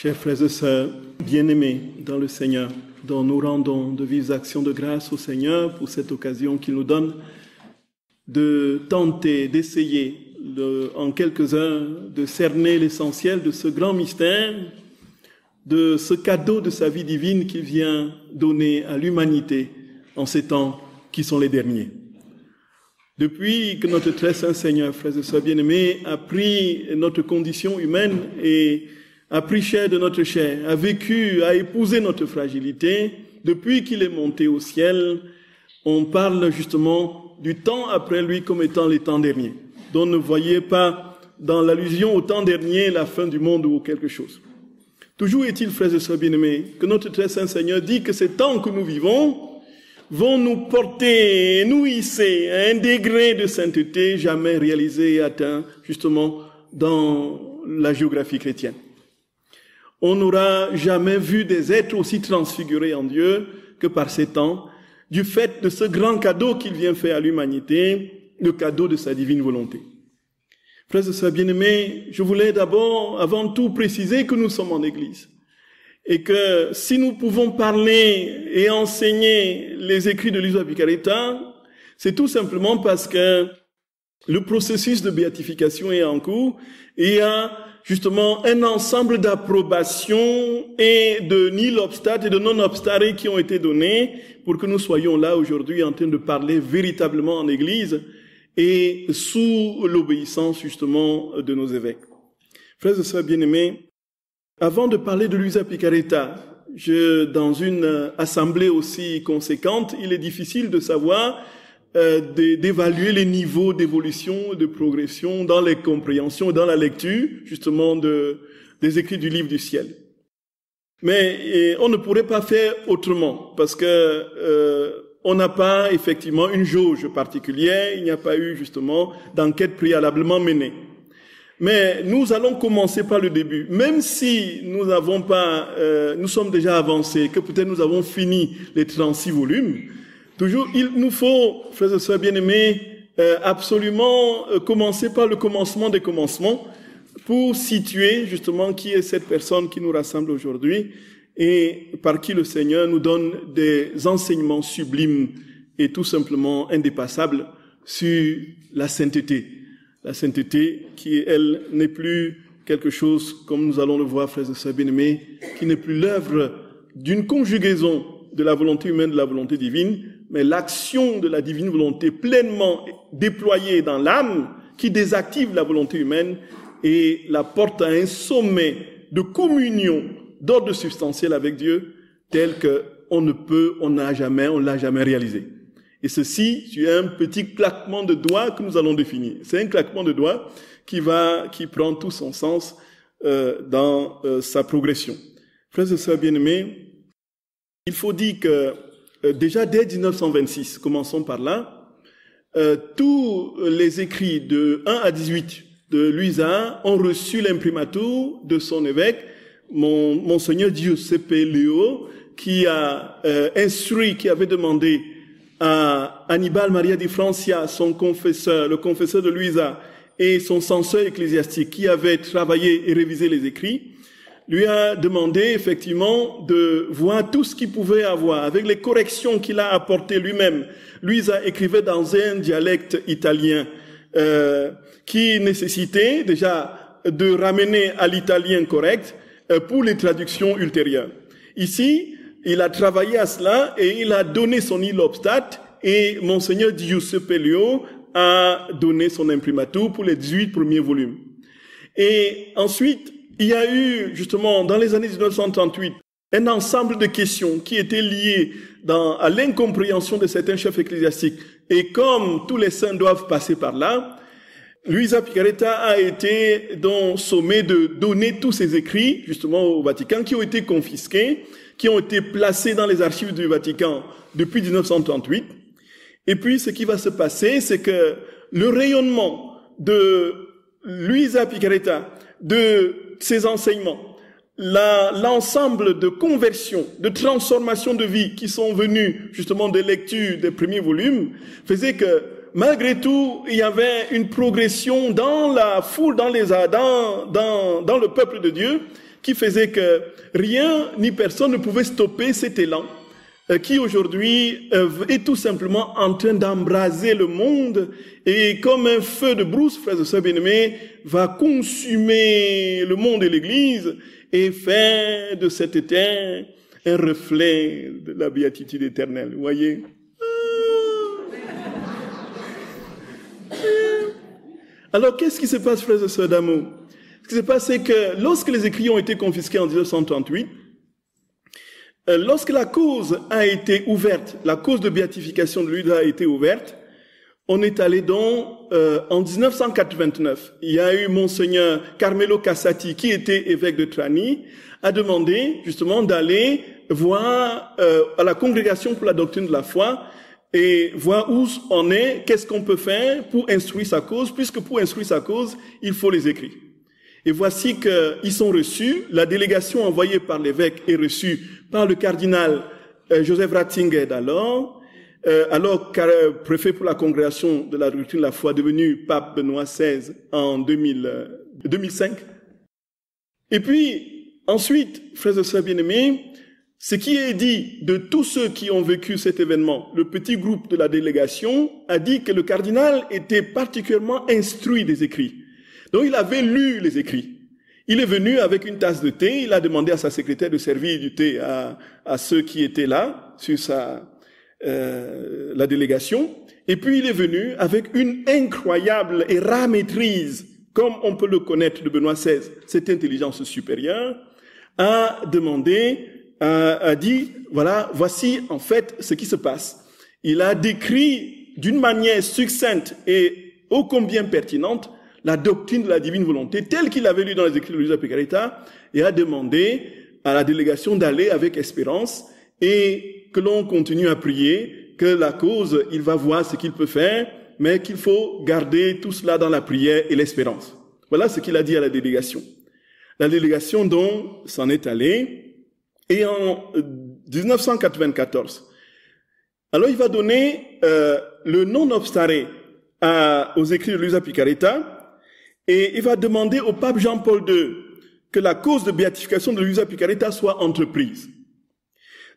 Chers frères et sœurs, bien-aimés dans le Seigneur, dont nous rendons de vives actions de grâce au Seigneur pour cette occasion qu'il nous donne de tenter, d'essayer en quelques heures de cerner l'essentiel de ce grand mystère, de ce cadeau de sa vie divine qu'il vient donner à l'humanité en ces temps qui sont les derniers. Depuis que notre très saint Seigneur, frères et sœurs bien-aimés, a pris notre condition humaine et a pris chair de notre chair, a vécu, a épousé notre fragilité, depuis qu'il est monté au ciel, on parle justement du temps après lui comme étant les temps derniers. Donc ne voyez pas dans l'allusion au temps dernier la fin du monde ou quelque chose. Toujours est-il, frères et sœurs bien-aimés, que notre très saint Seigneur dit que ces temps que nous vivons vont nous porter, nous hisser à un degré de sainteté jamais réalisé et atteint justement dans la géographie chrétienne. On n'aura jamais vu des êtres aussi transfigurés en Dieu que par ces temps, du fait de ce grand cadeau qu'il vient faire à l'humanité, le cadeau de sa divine volonté. Frères et sœurs bien-aimés, je voulais d'abord, avant tout, préciser que nous sommes en Église. Et que si nous pouvons parler et enseigner les écrits de Luisa Piccarreta, c'est tout simplement parce que le processus de béatification est en cours et il y a justement un ensemble d'approbations et de nil obstat et de non obstat qui ont été donnés pour que nous soyons là aujourd'hui en train de parler véritablement en Église et sous l'obéissance justement de nos évêques. Frères et sœurs bien-aimés, avant de parler de Luisa Piccarreta, dans une assemblée aussi conséquente, il est difficile de savoir d'évaluer les niveaux d'évolution, de progression dans les compréhensions, dans la lecture, justement, des écrits du livre du ciel. Mais on ne pourrait pas faire autrement, parce que on n'a pas effectivement une jauge particulière, il n'y a pas eu justement d'enquête préalablement menée. Mais nous allons commencer par le début. Même si nous n'avons pas, nous sommes déjà avancés, que peut-être nous avons fini les 36 volumes, toujours, il nous faut, frères et sœurs bien-aimés, absolument commencer par le commencement des commencements pour situer justement qui est cette personne qui nous rassemble aujourd'hui et par qui le Seigneur nous donne des enseignements sublimes et tout simplement indépassables sur la sainteté. La sainteté qui, elle, n'est plus quelque chose, comme nous allons le voir, frères et sœurs bien-aimés, qui n'est plus l'œuvre d'une conjugaison de la volonté humaine de la volonté divine, mais l'action de la divine volonté pleinement déployée dans l'âme qui désactive la volonté humaine et la porte à un sommet de communion, d'ordre substantiel avec Dieu, tel qu'on on l'a jamais réalisé. Et ceci, c'est un petit claquement de doigts que nous allons définir. C'est un claquement de doigts qui prend tout son sens dans sa progression. Frères et sœurs bien-aimés, il faut dire que déjà dès 1926, commençons par là, tous les écrits de 1 à 18 de Luisa ont reçu l'imprimatur de son évêque, Monseigneur Giuseppe Leo, qui a instruit, qui avait demandé à Annibal Maria di Francia, son confesseur, le confesseur de Luisa, et son censeur ecclésiastique, qui avait travaillé et révisé les écrits, lui a demandé effectivement de voir tout ce qu'il pouvait avoir, avec les corrections qu'il a apportées lui-même. Luisa écrivait dans un dialecte italien qui nécessitait déjà de ramener à l'italien correct pour les traductions ultérieures. Ici, il a travaillé à cela et il a donné son nil obstat et Monseigneur Giuseppe Leo a donné son imprimatur pour les 18 premiers volumes. Et ensuite, il y a eu justement dans les années 1938 un ensemble de questions qui étaient liées à l'incompréhension de certains chefs ecclésiastiques. Et comme tous les saints doivent passer par là, Luisa Piccarreta a été donc sommé de donner tous ses écrits justement au Vatican qui ont été confisqués, qui ont été placés dans les archives du Vatican depuis 1938. Et puis, ce qui va se passer, c'est que le rayonnement de Luisa Piccarreta, de ses enseignements, l'ensemble de conversions, de transformations de vie qui sont venues justement des lectures des premiers volumes, faisait que malgré tout, il y avait une progression dans la foule, dans le peuple de Dieu, qui faisait que rien ni personne ne pouvait stopper cet élan qui aujourd'hui est tout simplement en train d'embraser le monde et comme un feu de brousse, frères et sœurs bien-aimés, va consumer le monde et l'Église et faire de cet étern un reflet de la béatitude éternelle. Vous voyez? Alors, qu'est-ce qui se passe, frères et sœurs d'amour? Ce qui se passe, c'est que lorsque les écrits ont été confisqués en 1938, lorsque la cause a été ouverte, la cause de béatification de Luisa a été ouverte, on est allé donc, en 1989, il y a eu Monseigneur Carmelo Cassati, qui était évêque de Trani, a demandé justement d'aller voir à la congrégation pour la doctrine de la foi, et voir où on est, qu'est-ce qu'on peut faire pour instruire sa cause, puisque pour instruire sa cause, il faut les écrits. Et voici qu'ils sont reçus, la délégation envoyée par l'évêque est reçue par le cardinal Joseph Ratzinger d'alors, alors préfet pour la congrégation de la doctrine de la foi, devenu pape Benoît XVI en 2005. Et puis, ensuite, frères et sœurs bien-aimés, ce qui est dit de tous ceux qui ont vécu cet événement, le petit groupe de la délégation a dit que le cardinal était particulièrement instruit des écrits. Donc il avait lu les écrits. Il est venu avec une tasse de thé, il a demandé à sa secrétaire de servir du thé à ceux qui étaient là, sur la délégation, et puis il est venu avec une incroyable et rare maîtrise, comme on peut le connaître de Benoît XVI, cette intelligence supérieure, a demandé, a dit, voilà, voici en fait ce qui se passe. Il a décrit d'une manière succincte et ô combien pertinente la doctrine de la divine volonté, telle qu'il avait lu dans les écrits de Luisa Picaretta, et a demandé à la délégation d'aller avec espérance et que l'on continue à prier, que la cause, il va voir ce qu'il peut faire, mais qu'il faut garder tout cela dans la prière et l'espérance. Voilà ce qu'il a dit à la délégation. La délégation donc s'en est allée, et en 1994, alors il va donner le non obstaré aux écrits de Luisa Picaretta, et il va demander au pape Jean-Paul II que la cause de béatification de Luisa Picaretta soit entreprise.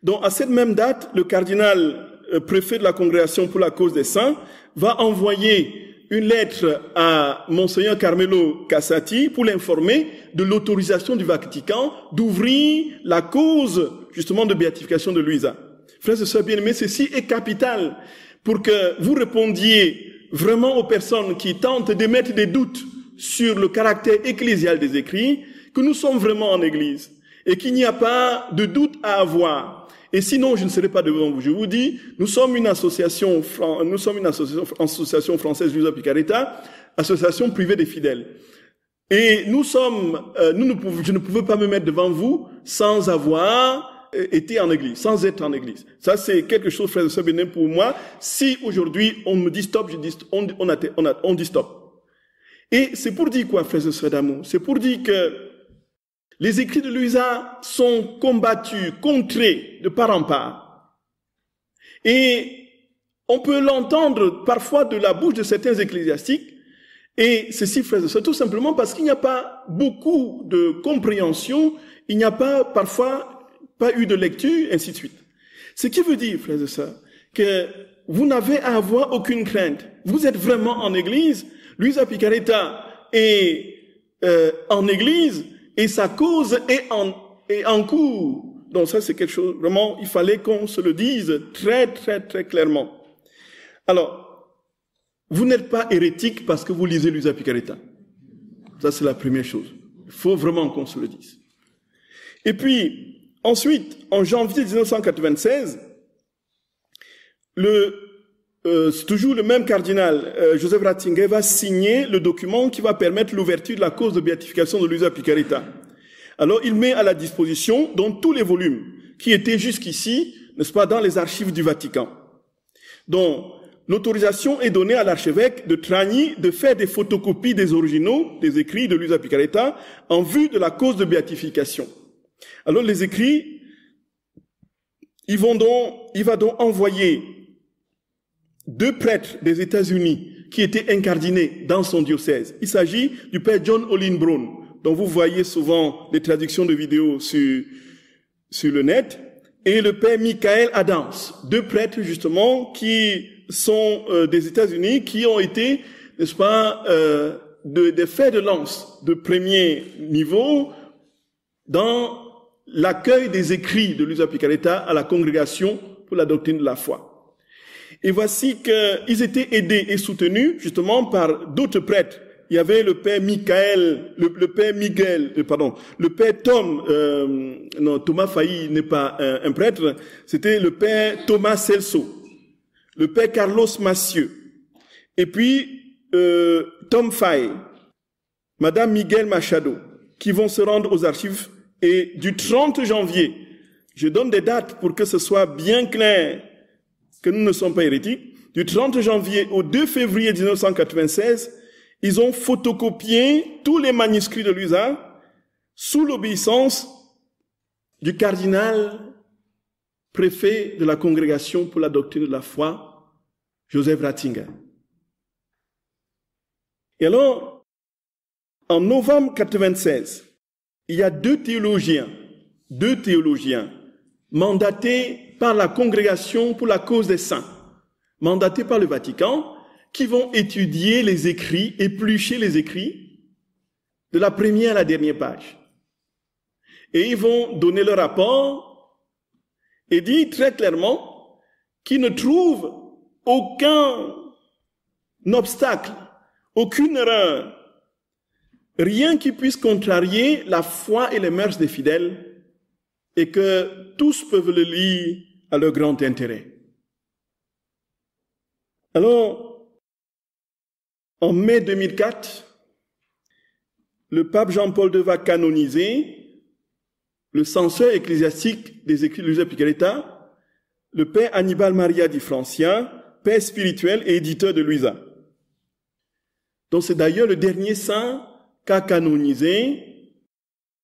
Donc à cette même date, le cardinal préfet de la congrégation pour la cause des saints va envoyer une lettre à Monseigneur Carmelo Cassati pour l'informer de l'autorisation du Vatican d'ouvrir la cause justement de béatification de Luisa. Frères et sœurs bien-aimés, ceci est capital pour que vous répondiez vraiment aux personnes qui tentent d'émettre des doutes sur le caractère ecclésial des écrits, que nous sommes vraiment en Église et qu'il n'y a pas de doute à avoir. Et sinon, je ne serai pas devant vous. Je vous dis, nous sommes une association française Luisa Picaretta, association privée des fidèles. Et je ne pouvais pas me mettre devant vous sans avoir été en Église, sans être en Église. Ça, c'est quelque chose, frères et sœurs bien-aimés, pour moi. Si aujourd'hui on me dit stop, je dis, on dit stop. Et c'est pour dire quoi, frères et sœurs d'amour? C'est pour dire que les écrits de Luisa sont combattus, contrés de part en part. Et on peut l'entendre parfois de la bouche de certains ecclésiastiques. Et ceci, frères et sœurs, tout simplement parce qu'il n'y a pas beaucoup de compréhension, il n'y a pas parfois pas eu de lecture, ainsi de suite. Ce qui veut dire, frères et sœurs, que vous n'avez à avoir aucune crainte. Vous êtes vraiment en Église. Luisa Picaretta est en Église et sa cause est en cours. Donc ça, c'est quelque chose, vraiment, il fallait qu'on se le dise très, très, très clairement. Alors, vous n'êtes pas hérétique parce que vous lisez Luisa Picaretta. Ça, c'est la première chose. Il faut vraiment qu'on se le dise. Et puis, ensuite, en janvier 1996, c'est toujours le même cardinal, Joseph Ratzinger, va signer le document qui va permettre l'ouverture de la cause de béatification de Luisa Picaretta. Alors, il met à la disposition donc tous les volumes qui étaient jusqu'ici, n'est-ce pas, dans les archives du Vatican. Donc, l'autorisation est donnée à l'archevêque de Trani de faire des photocopies des originaux, des écrits de Luisa Picaretta, en vue de la cause de béatification. Alors, les écrits, il va donc envoyer 2 prêtres des États-Unis qui étaient incardinés dans son diocèse. Il s'agit du père John Olin Brown, dont vous voyez souvent les traductions de vidéos sur le net, et le père Michael Adams, deux prêtres justement qui sont des États-Unis, qui ont été, n'est-ce pas, des fers de lance de premier niveau dans l'accueil des écrits de Luisa Picarreta à la congrégation pour la doctrine de la foi. Et voici qu'ils étaient aidés et soutenus justement par d'autres prêtres. Il y avait le père Michael, le père Thomas Failly n'est pas un prêtre, c'était le père Thomas Celso, le père Carlos Massieu, et puis Tom Fay, Madame Miguel Machado, qui vont se rendre aux archives. Et du 30 janvier, je donne des dates pour que ce soit bien clair que nous ne sommes pas hérétiques, du 30 janvier au 2 février 1996, ils ont photocopié tous les manuscrits de Luisa sous l'obéissance du cardinal préfet de la Congrégation pour la doctrine de la foi, Joseph Ratzinger. Et alors, en novembre 1996, il y a deux théologiens mandatés par la Congrégation pour la cause des saints, mandatés par le Vatican, qui vont étudier les écrits, éplucher les écrits, de la première à la dernière page. Et ils vont donner leur rapport et dire très clairement qu'ils ne trouvent aucun obstacle, aucune erreur, rien qui puisse contrarier la foi et les mœurs des fidèles, et que tous peuvent le lire à leur grand intérêt. Alors, en mai 2004, le pape Jean-Paul II va canoniser le censeur ecclésiastique des écrits de Luisa Picarreta, le père Annibal Maria di Francia, père spirituel et éditeur de Luisa. Donc c'est d'ailleurs le dernier saint qu'a canonisé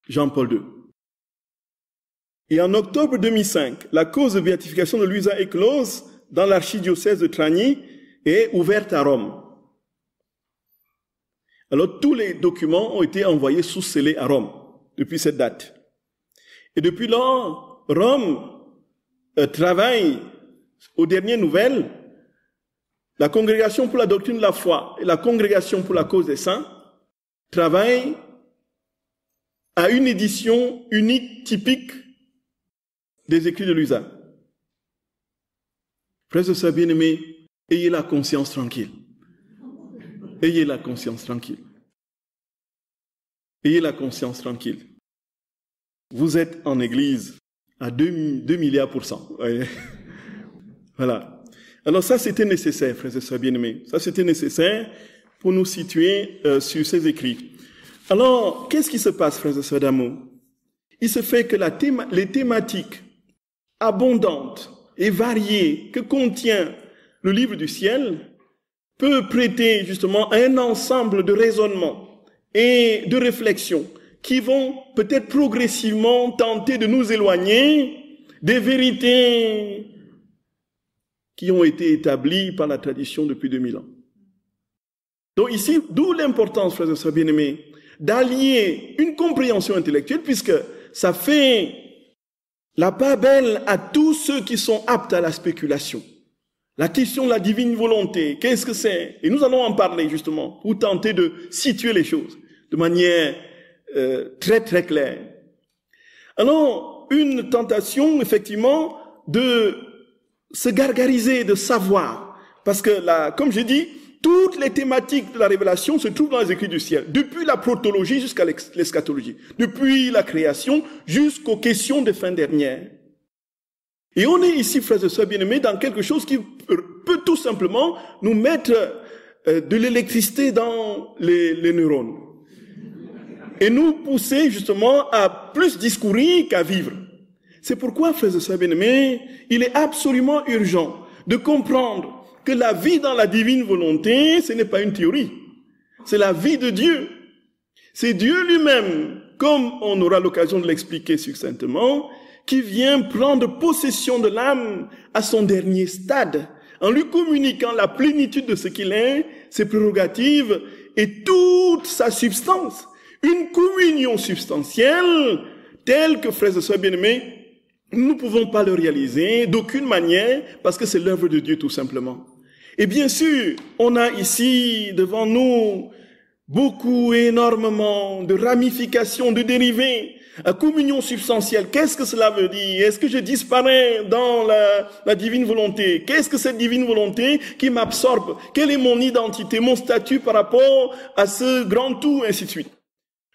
Jean-Paul II. Et en octobre 2005, la cause de béatification de Luisa est close dans l'archidiocèse de Trani et est ouverte à Rome. Alors tous les documents ont été envoyés sous scellé à Rome depuis cette date. Et depuis lors, Rome travaille aux dernières nouvelles. La Congrégation pour la doctrine de la foi et la Congrégation pour la cause des saints travaillent à une édition unique, typique des écrits de Luisa. Frères et sœurs bien-aimés, ayez la conscience tranquille. Ayez la conscience tranquille. Ayez la conscience tranquille. Vous êtes en église à 2 milliards %. Voilà. Alors ça, c'était nécessaire, frères et sœurs bien-aimés. Ça, c'était nécessaire pour nous situer sur ces écrits. Alors, qu'est-ce qui se passe, frères et sœurs d'amour? Il se fait que les thématiques abondantes et variées que contient le livre du ciel peut prêter justement à un ensemble de raisonnements et de réflexions qui vont peut-être progressivement tenter de nous éloigner des vérités qui ont été établies par la tradition depuis 2000 ans. Donc ici, d'où l'importance, frères et sœurs bien-aimés, d'allier une compréhension intellectuelle, puisque ça fait la part belle à tous ceux qui sont aptes à la spéculation. La question de la divine volonté, qu'est-ce que c'est? Et nous allons en parler justement pour tenter de situer les choses de manière très très claire. Alors, une tentation effectivement de se gargariser, de savoir, parce que comme j'ai dit, toutes les thématiques de la révélation se trouvent dans les écrits du ciel, depuis la protologie jusqu'à l'eschatologie, depuis la création jusqu'aux questions des fins dernières. Et on est ici, frères et sœurs bien-aimés, dans quelque chose qui peut tout simplement nous mettre de l'électricité dans les neurones. Et nous pousser justement à plus discourir qu'à vivre. C'est pourquoi, frères et sœurs bien-aimés, il est absolument urgent de comprendre que la vie dans la divine volonté, ce n'est pas une théorie. C'est la vie de Dieu. C'est Dieu lui-même, comme on aura l'occasion de l'expliquer succinctement, qui vient prendre possession de l'âme à son dernier stade, en lui communiquant la plénitude de ce qu'il est, ses prérogatives et toute sa substance. une communion substantielle telle que, frères et sœurs bien-aimés, nous ne pouvons pas le réaliser d'aucune manière parce que c'est l'œuvre de Dieu tout simplement. Et bien sûr, on a ici devant nous beaucoup, énormément de ramifications, de dérivés. La communion substantielle, qu'est-ce que cela veut dire? Est-ce que je disparais dans la divine volonté? Qu'est-ce que cette divine volonté qui m'absorbe? Quelle est mon identité, mon statut par rapport à ce grand tout, ainsi de suite?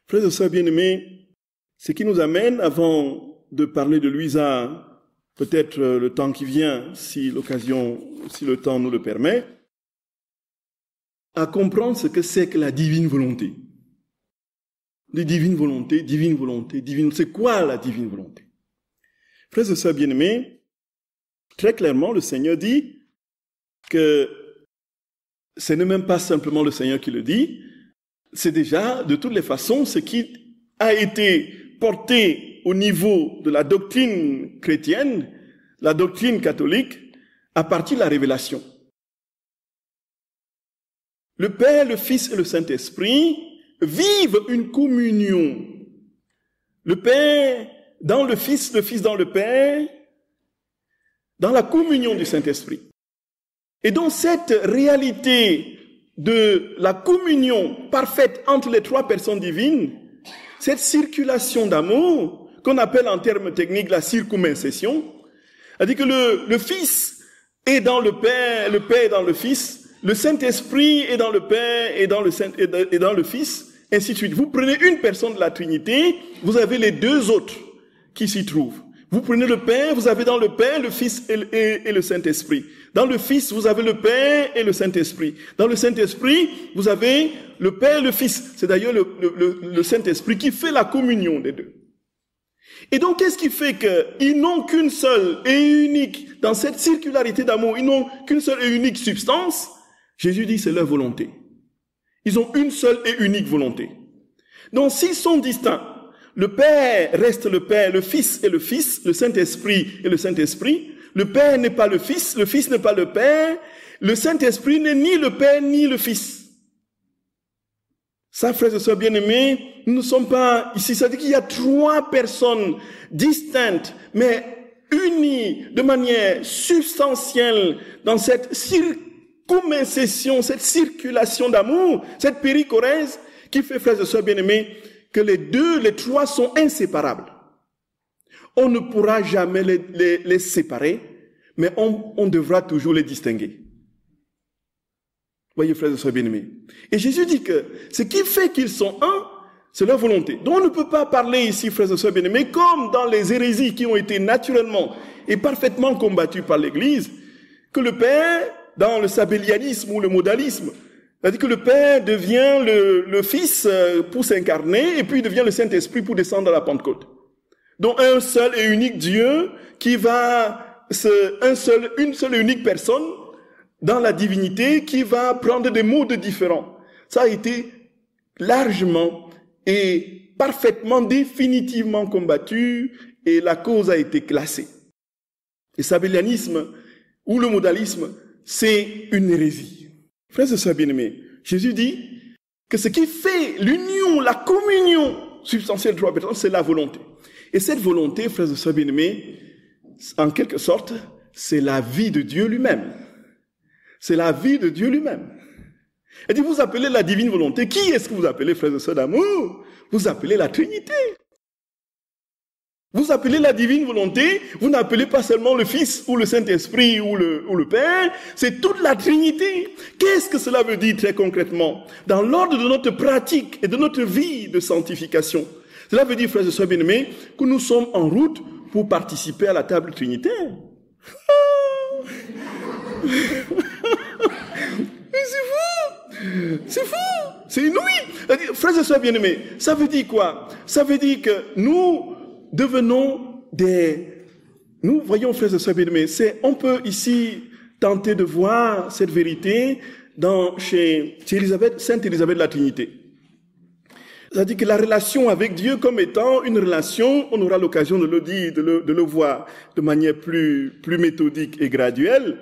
Frères et sœurs bien-aimés, ce qui nous amène, avant de parler de Louisa, peut-être le temps qui vient, si le temps nous le permet, à comprendre ce que c'est que la divine volonté. Divine volonté, c'est quoi la divine volonté? Frères et sœurs bien-aimés, très clairement, le Seigneur dit que ce n'est même pas simplement le Seigneur qui le dit, c'est déjà, de toutes les façons, ce qui a été porté au niveau de la doctrine chrétienne, la doctrine catholique, à partir de la révélation. Le Père, le Fils et le Saint-Esprit vivent une communion. Le Père dans le Fils dans le Père, dans la communion du Saint-Esprit. Et donc cette réalité de la communion parfaite entre les trois personnes divines, cette circulation d'amour, qu'on appelle en termes techniques la circumincession, c'est-à-dire que le Fils est dans le Père est dans le Fils, le Saint-Esprit est dans le Père et dans le Fils, ainsi de suite. Vous prenez une personne de la Trinité, vous avez les deux autres qui s'y trouvent. Vous prenez le Père, vous avez dans le Père le Fils et le Saint-Esprit. Dans le Fils, vous avez le Père et le Saint-Esprit. Dans le Saint-Esprit, vous avez le Père et le Fils. C'est d'ailleurs le Saint-Esprit qui fait la communion des deux. Et donc, qu'est-ce qui fait qu'ils n'ont qu'une seule et unique, dans cette circularité d'amour, ils n'ont qu'une seule et unique substance? Jésus dit, c'est leur volonté. Ils ont une seule et unique volonté. Donc, s'ils sont distincts, le Père reste le Père, le Fils est le Fils, le Saint-Esprit est le Saint-Esprit. Le Père n'est pas le Fils n'est pas le Père, le Saint-Esprit n'est ni le Père ni le Fils. Ça, frères et sœurs bien-aimés, nous ne sommes pas ici. Ça veut dire qu'il y a trois personnes distinctes, mais unies de manière substantielle dans cette circumincession, cette circulation d'amour, cette périchorèse qui fait, frères et sœurs bien-aimés, que les trois sont inséparables. On ne pourra jamais les séparer, mais on devra toujours les distinguer. Voyez, frères et sœurs bien-aimés. Et Jésus dit que ce qui fait qu'ils sont un, c'est leur volonté. Donc on ne peut pas parler ici, frères et sœurs bien-aimés, comme dans les hérésies qui ont été naturellement et parfaitement combattues par l'Église, que le Père, dans le sabellianisme ou le modalisme, c'est-à-dire que le Père devient le Fils pour s'incarner et puis devient le Saint-Esprit pour descendre à la Pentecôte. Donc un seul et unique Dieu qui va, une seule et unique personne dans la divinité qui va prendre des modes différents. Ça a été largement et parfaitement, définitivement combattu et la cause a été classée. Le sabellianisme ou le modalisme, c'est une hérésie. Frères et sœurs bien-aimés, Jésus dit que ce qui fait l'union, la communion substantielle de trois personnes, c'est la volonté. Et cette volonté, frères et sœurs bien-aimés, en quelque sorte, c'est la vie de Dieu lui-même. C'est la vie de Dieu lui-même. Et dit, vous appelez la divine volonté. Qui est-ce que vous appelez, frères et sœurs d'amour? Vous appelez la Trinité. Vous appelez la divine volonté, vous n'appelez pas seulement le Fils ou le Saint-Esprit ou le Père, c'est toute la Trinité. Qu'est-ce que cela veut dire très concrètement? Dans l'ordre de notre pratique et de notre vie de sanctification. Cela veut dire, frères et sœurs bien-aimés, que nous sommes en route pour participer à la table trinitaire. C'est fou, c'est inouï. Frères et sœurs bien-aimés, ça veut dire quoi? Ça veut dire que nous devenons nous voyons, frères et sœurs bien-aimés, on peut ici tenter de voir cette vérité chez Sainte Élisabeth de la Trinité. C'est-à-dire que la relation avec Dieu comme étant une relation, on aura l'occasion de le dire, de le voir de manière plus méthodique et graduelle,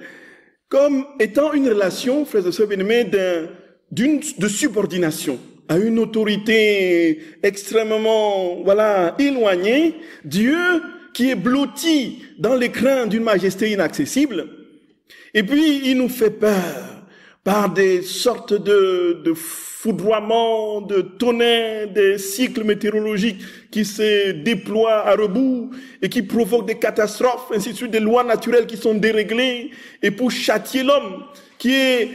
comme étant une relation, frères et sœurs bien-aimés, de subordination. à une autorité extrêmement, voilà, éloignée, Dieu qui est blotti dans l'écrin d'une majesté inaccessible, et puis il nous fait peur par des sortes de foudroiements, de tonnerres, des cycles météorologiques qui se déploient à rebours et qui provoquent des catastrophes, ainsi de suite, des lois naturelles qui sont déréglées, et pour châtier l'homme, qui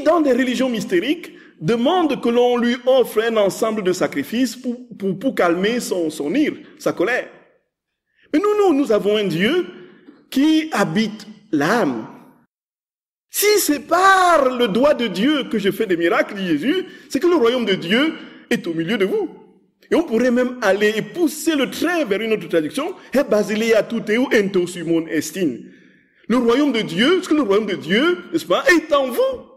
dans des religions mystériques demande que l'on lui offre un ensemble de sacrifices pour calmer son ire, sa colère. Mais nous avons un Dieu qui habite l'âme. Si c'est par le doigt de Dieu que je fais des miracles, dit Jésus, c'est que le royaume de Dieu est au milieu de vous. Et on pourrait même aller et pousser le trait vers une autre traduction, et basilea tuteu ento sumon estin. Le royaume de Dieu, parce que le royaume de Dieu, n'est-ce pas, est en vous.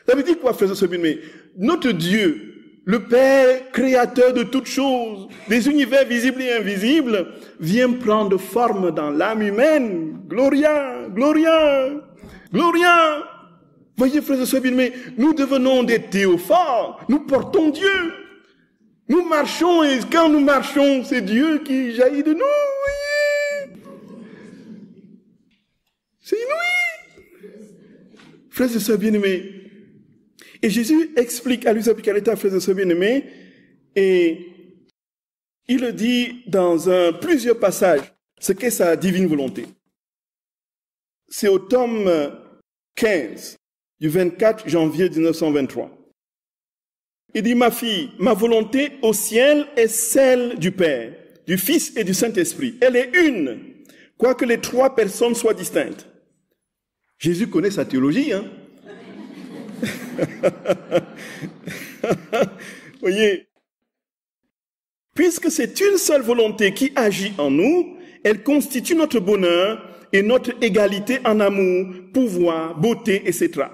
Ça veut dire quoi, frères et sœurs bien-aimés? Notre Dieu, le Père créateur de toutes choses, des univers visibles et invisibles, vient prendre forme dans l'âme humaine. Gloria, gloria, gloria. Voyez, frères et sœurs bien-aimés, nous devenons des théophores, nous portons Dieu. Nous marchons, et quand nous marchons, c'est Dieu qui jaillit de nous, voyez. C'est inouï. Frères et sœurs bien-aimés, et Jésus explique à Luisa Picaretta, frères et sœurs bien-aimés, et il le dit dans plusieurs passages, ce qu'est sa divine volonté. C'est au tome 15, du 24 janvier 1923. Il dit, ma fille, ma volonté au ciel est celle du Père, du Fils et du Saint-Esprit. Elle est une, quoique les trois personnes soient distinctes. Jésus connaît sa théologie, hein. Voyez, puisque c'est une seule volonté qui agit en nous, elle constitue notre bonheur et notre égalité en amour, pouvoir, beauté, etc.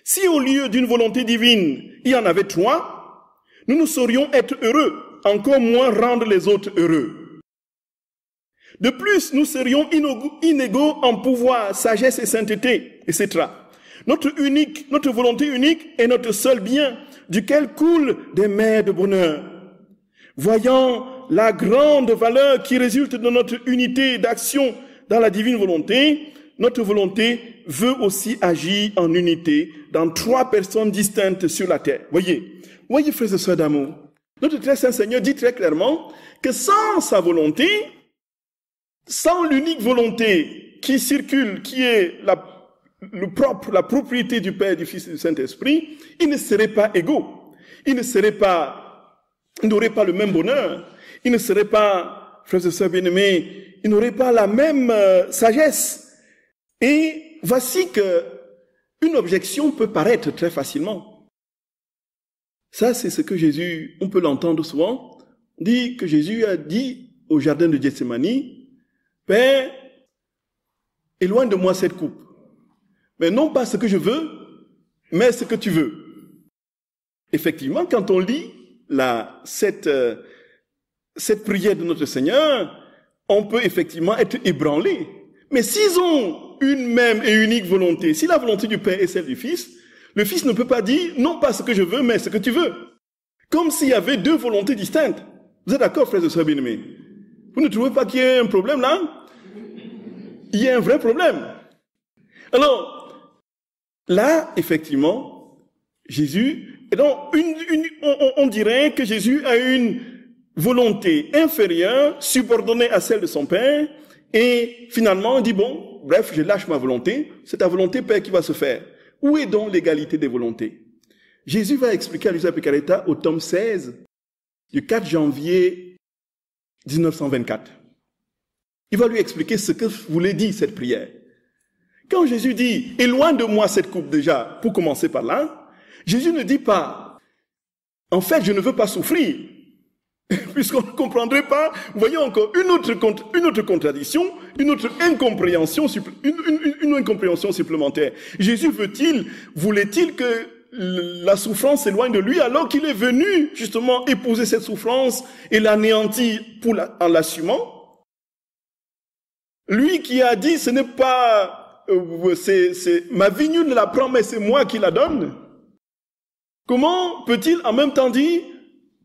Si au lieu d'une volonté divine, il y en avait trois, nous ne saurions être heureux, encore moins rendre les autres heureux. De plus, nous serions inégaux en pouvoir, sagesse et sainteté, etc. Notre volonté unique est notre seul bien, duquel coulent des mers de bonheur. Voyant la grande valeur qui résulte de notre unité d'action dans la divine volonté, notre volonté veut aussi agir en unité dans trois personnes distinctes sur la terre. Voyez, frères et sœurs d'amour, notre très saint Seigneur dit très clairement que sans sa volonté, sans l'unique volonté qui circule, qui est la propriété du Père, du Fils et du Saint-Esprit, ils ne seraient pas égaux. Ils n'auraient pas le même bonheur. Ils ne seraient pas, frères et sœurs bien-aimés, ils n'auraient pas la même sagesse. Et voici que une objection peut paraître très facilement. Ça, c'est ce que Jésus, on peut l'entendre souvent, dit que Jésus a dit au jardin de Gethsémani, Père, éloigne de moi cette coupe. Mais non pas ce que je veux, mais ce que tu veux. Effectivement, quand on lit cette prière de notre Seigneur, on peut effectivement être ébranlé. Mais s'ils ont une même et unique volonté, si la volonté du Père est celle du Fils, le Fils ne peut pas dire non pas ce que je veux, mais ce que tu veux. Comme s'il y avait deux volontés distinctes. Vous êtes d'accord, frères et sœurs bien-aimés? Vous ne trouvez pas qu'il y a un problème là? Il y a un vrai problème. Alors, là, effectivement, Jésus, et donc on dirait que Jésus a une volonté inférieure, subordonnée à celle de son Père, et finalement, on dit, bon, bref, je lâche ma volonté, c'est ta volonté, Père, qui va se faire. Où est donc l'égalité des volontés? Jésus va expliquer à Luisa Picaretta au tome 16, du 4 janvier 1924. Il va lui expliquer ce que voulait dire cette prière. Quand Jésus dit, éloigne de moi cette coupe déjà, pour commencer par là, Jésus ne dit pas, en fait, je ne veux pas souffrir. Puisqu'on ne comprendrait pas, vous voyez encore une autre contradiction, une autre incompréhension, une incompréhension supplémentaire. Jésus voulait-il que la souffrance s'éloigne de lui alors qu'il est venu justement épouser cette souffrance et l'anéantir en l'assumant? Lui qui a dit, ce n'est pas, ma vigne ne la prend, mais c'est moi qui la donne. Comment peut-il en même temps dire,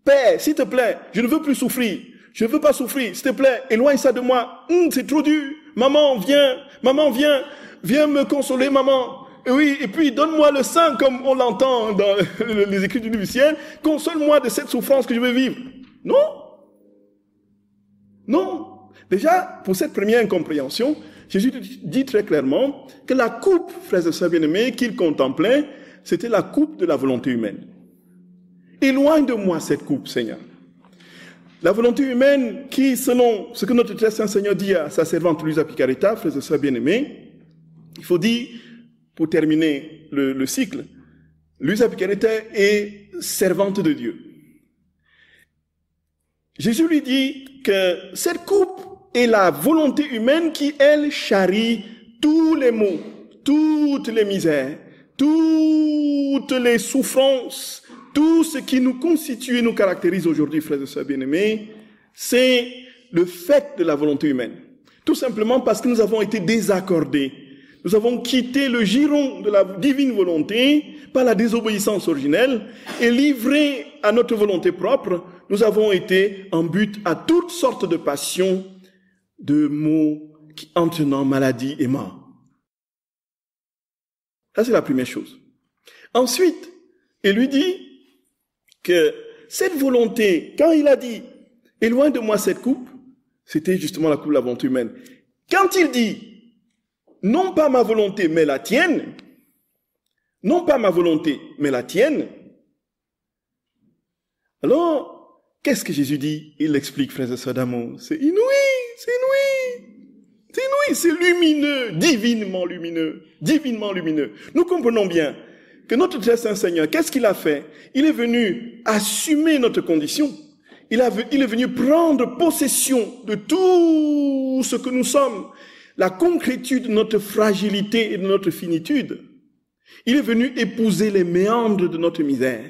Père, s'il te plaît, je ne veux plus souffrir. Je ne veux pas souffrir. S'il te plaît, éloigne ça de moi. C'est trop dur. Maman, viens, viens me consoler, maman. Et oui, et puis donne-moi le sein comme on l'entend dans les Écritures du ciel. Console-moi de cette souffrance que je vais vivre. Non. Non. Déjà, pour cette première incompréhension, Jésus dit très clairement que la coupe, frères et sœurs bien-aimés, qu'il contemplait, c'était la coupe de la volonté humaine. Éloigne de moi cette coupe, Seigneur. La volonté humaine qui, selon ce que notre très saint Seigneur dit à sa servante Luisa Picaretta, frères et sœurs bien-aimés, il faut dire, pour terminer le cycle, Luisa Picaretta est servante de Dieu. Jésus lui dit que cette coupe est la volonté humaine qui, elle, charrie tous les maux, toutes les misères, toutes les souffrances, tout ce qui nous constitue et nous caractérise aujourd'hui, frères et sœurs bien-aimés, c'est le fait de la volonté humaine. Tout simplement parce que nous avons été désaccordés. Nous avons quitté le giron de la divine volonté par la désobéissance originelle et livrés à notre volonté propre, nous avons été en but à toutes sortes de passions, de maux entraînant maladie et mort. Ça, c'est la première chose. Ensuite, il lui dit que cette volonté, quand il a dit « éloigne de moi cette coupe », c'était justement la coupe de la volonté humaine. Quand il dit « non pas ma volonté, mais la tienne », non pas ma volonté, mais la tienne, alors, qu'est-ce que Jésus dit? Il l'explique, frères et sœurs d'amour. C'est inouï, c'est inouï. C'est inouï, c'est lumineux, divinement lumineux, divinement lumineux. Nous comprenons bien que notre très saint Seigneur, qu'est-ce qu'il a fait? Il est venu assumer notre condition. Il est venu prendre possession de tout ce que nous sommes, la concrétude de notre fragilité et de notre finitude. Il est venu épouser les méandres de notre misère.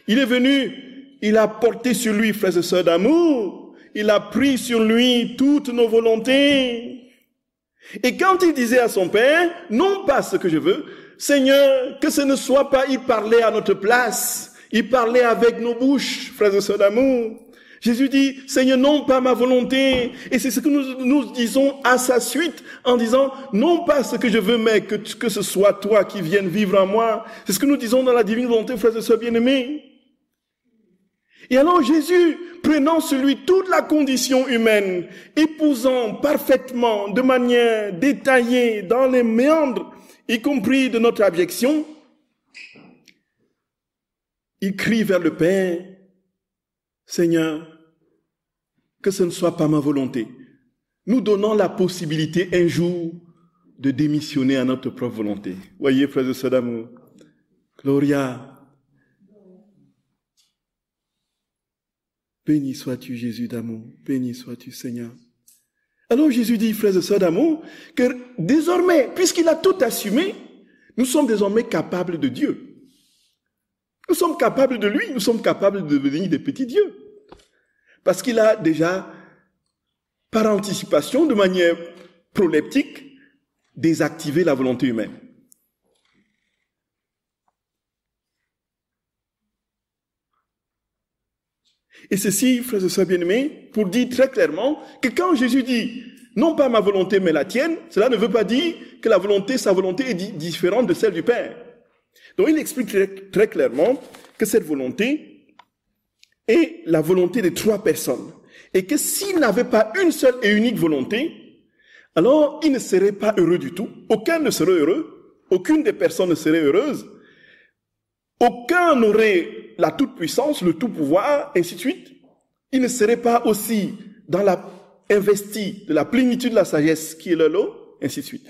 Il est venu, il a porté sur lui, frères et sœurs d'amour, il a pris sur lui toutes nos volontés. Et quand il disait à son Père, non pas ce que je veux, Seigneur, que ce ne soit pas, il parlait à notre place, il parlait avec nos bouches, frères et sœurs d'amour. Jésus dit, Seigneur, non pas ma volonté. Et c'est ce que nous disons à sa suite, en disant, non pas ce que je veux, mais que ce soit toi qui viennes vivre en moi. C'est ce que nous disons dans la divine volonté, frères et sœurs bien-aimés. Et alors Jésus, prenant sur lui toute la condition humaine, épousant parfaitement, de manière détaillée, dans les méandres, y compris de notre abjection, il crie vers le Père, Seigneur, que ce ne soit pas ma volonté. Nous donnons la possibilité un jour de démissionner à notre propre volonté. Voyez, frères et sœurs d'amour, Gloria. Béni sois-tu, Jésus d'amour. Béni sois-tu, Seigneur. Alors Jésus dit, frères et sœurs d'amour, que désormais, puisqu'il a tout assumé, nous sommes désormais capables de Dieu. Nous sommes capables de lui, nous sommes capables de devenir des petits dieux. Parce qu'il a déjà, par anticipation, de manière proleptique, désactivé la volonté humaine. Et ceci, frères et sœurs bien-aimés, pour dire très clairement que quand Jésus dit « non pas ma volonté mais la tienne », cela ne veut pas dire que sa volonté est différente de celle du Père. Donc il explique très clairement que cette volonté est la volonté de trois personnes. Et que s'il n'avait pas une seule et unique volonté, alors il ne serait pas heureux du tout. Aucun ne serait heureux. Aucune des personnes ne serait heureuse. Aucun n'aurait la toute-puissance, le tout-pouvoir, ainsi de suite. Il ne serait pas aussi investi de la plénitude de la sagesse qui est le lot, ainsi de suite.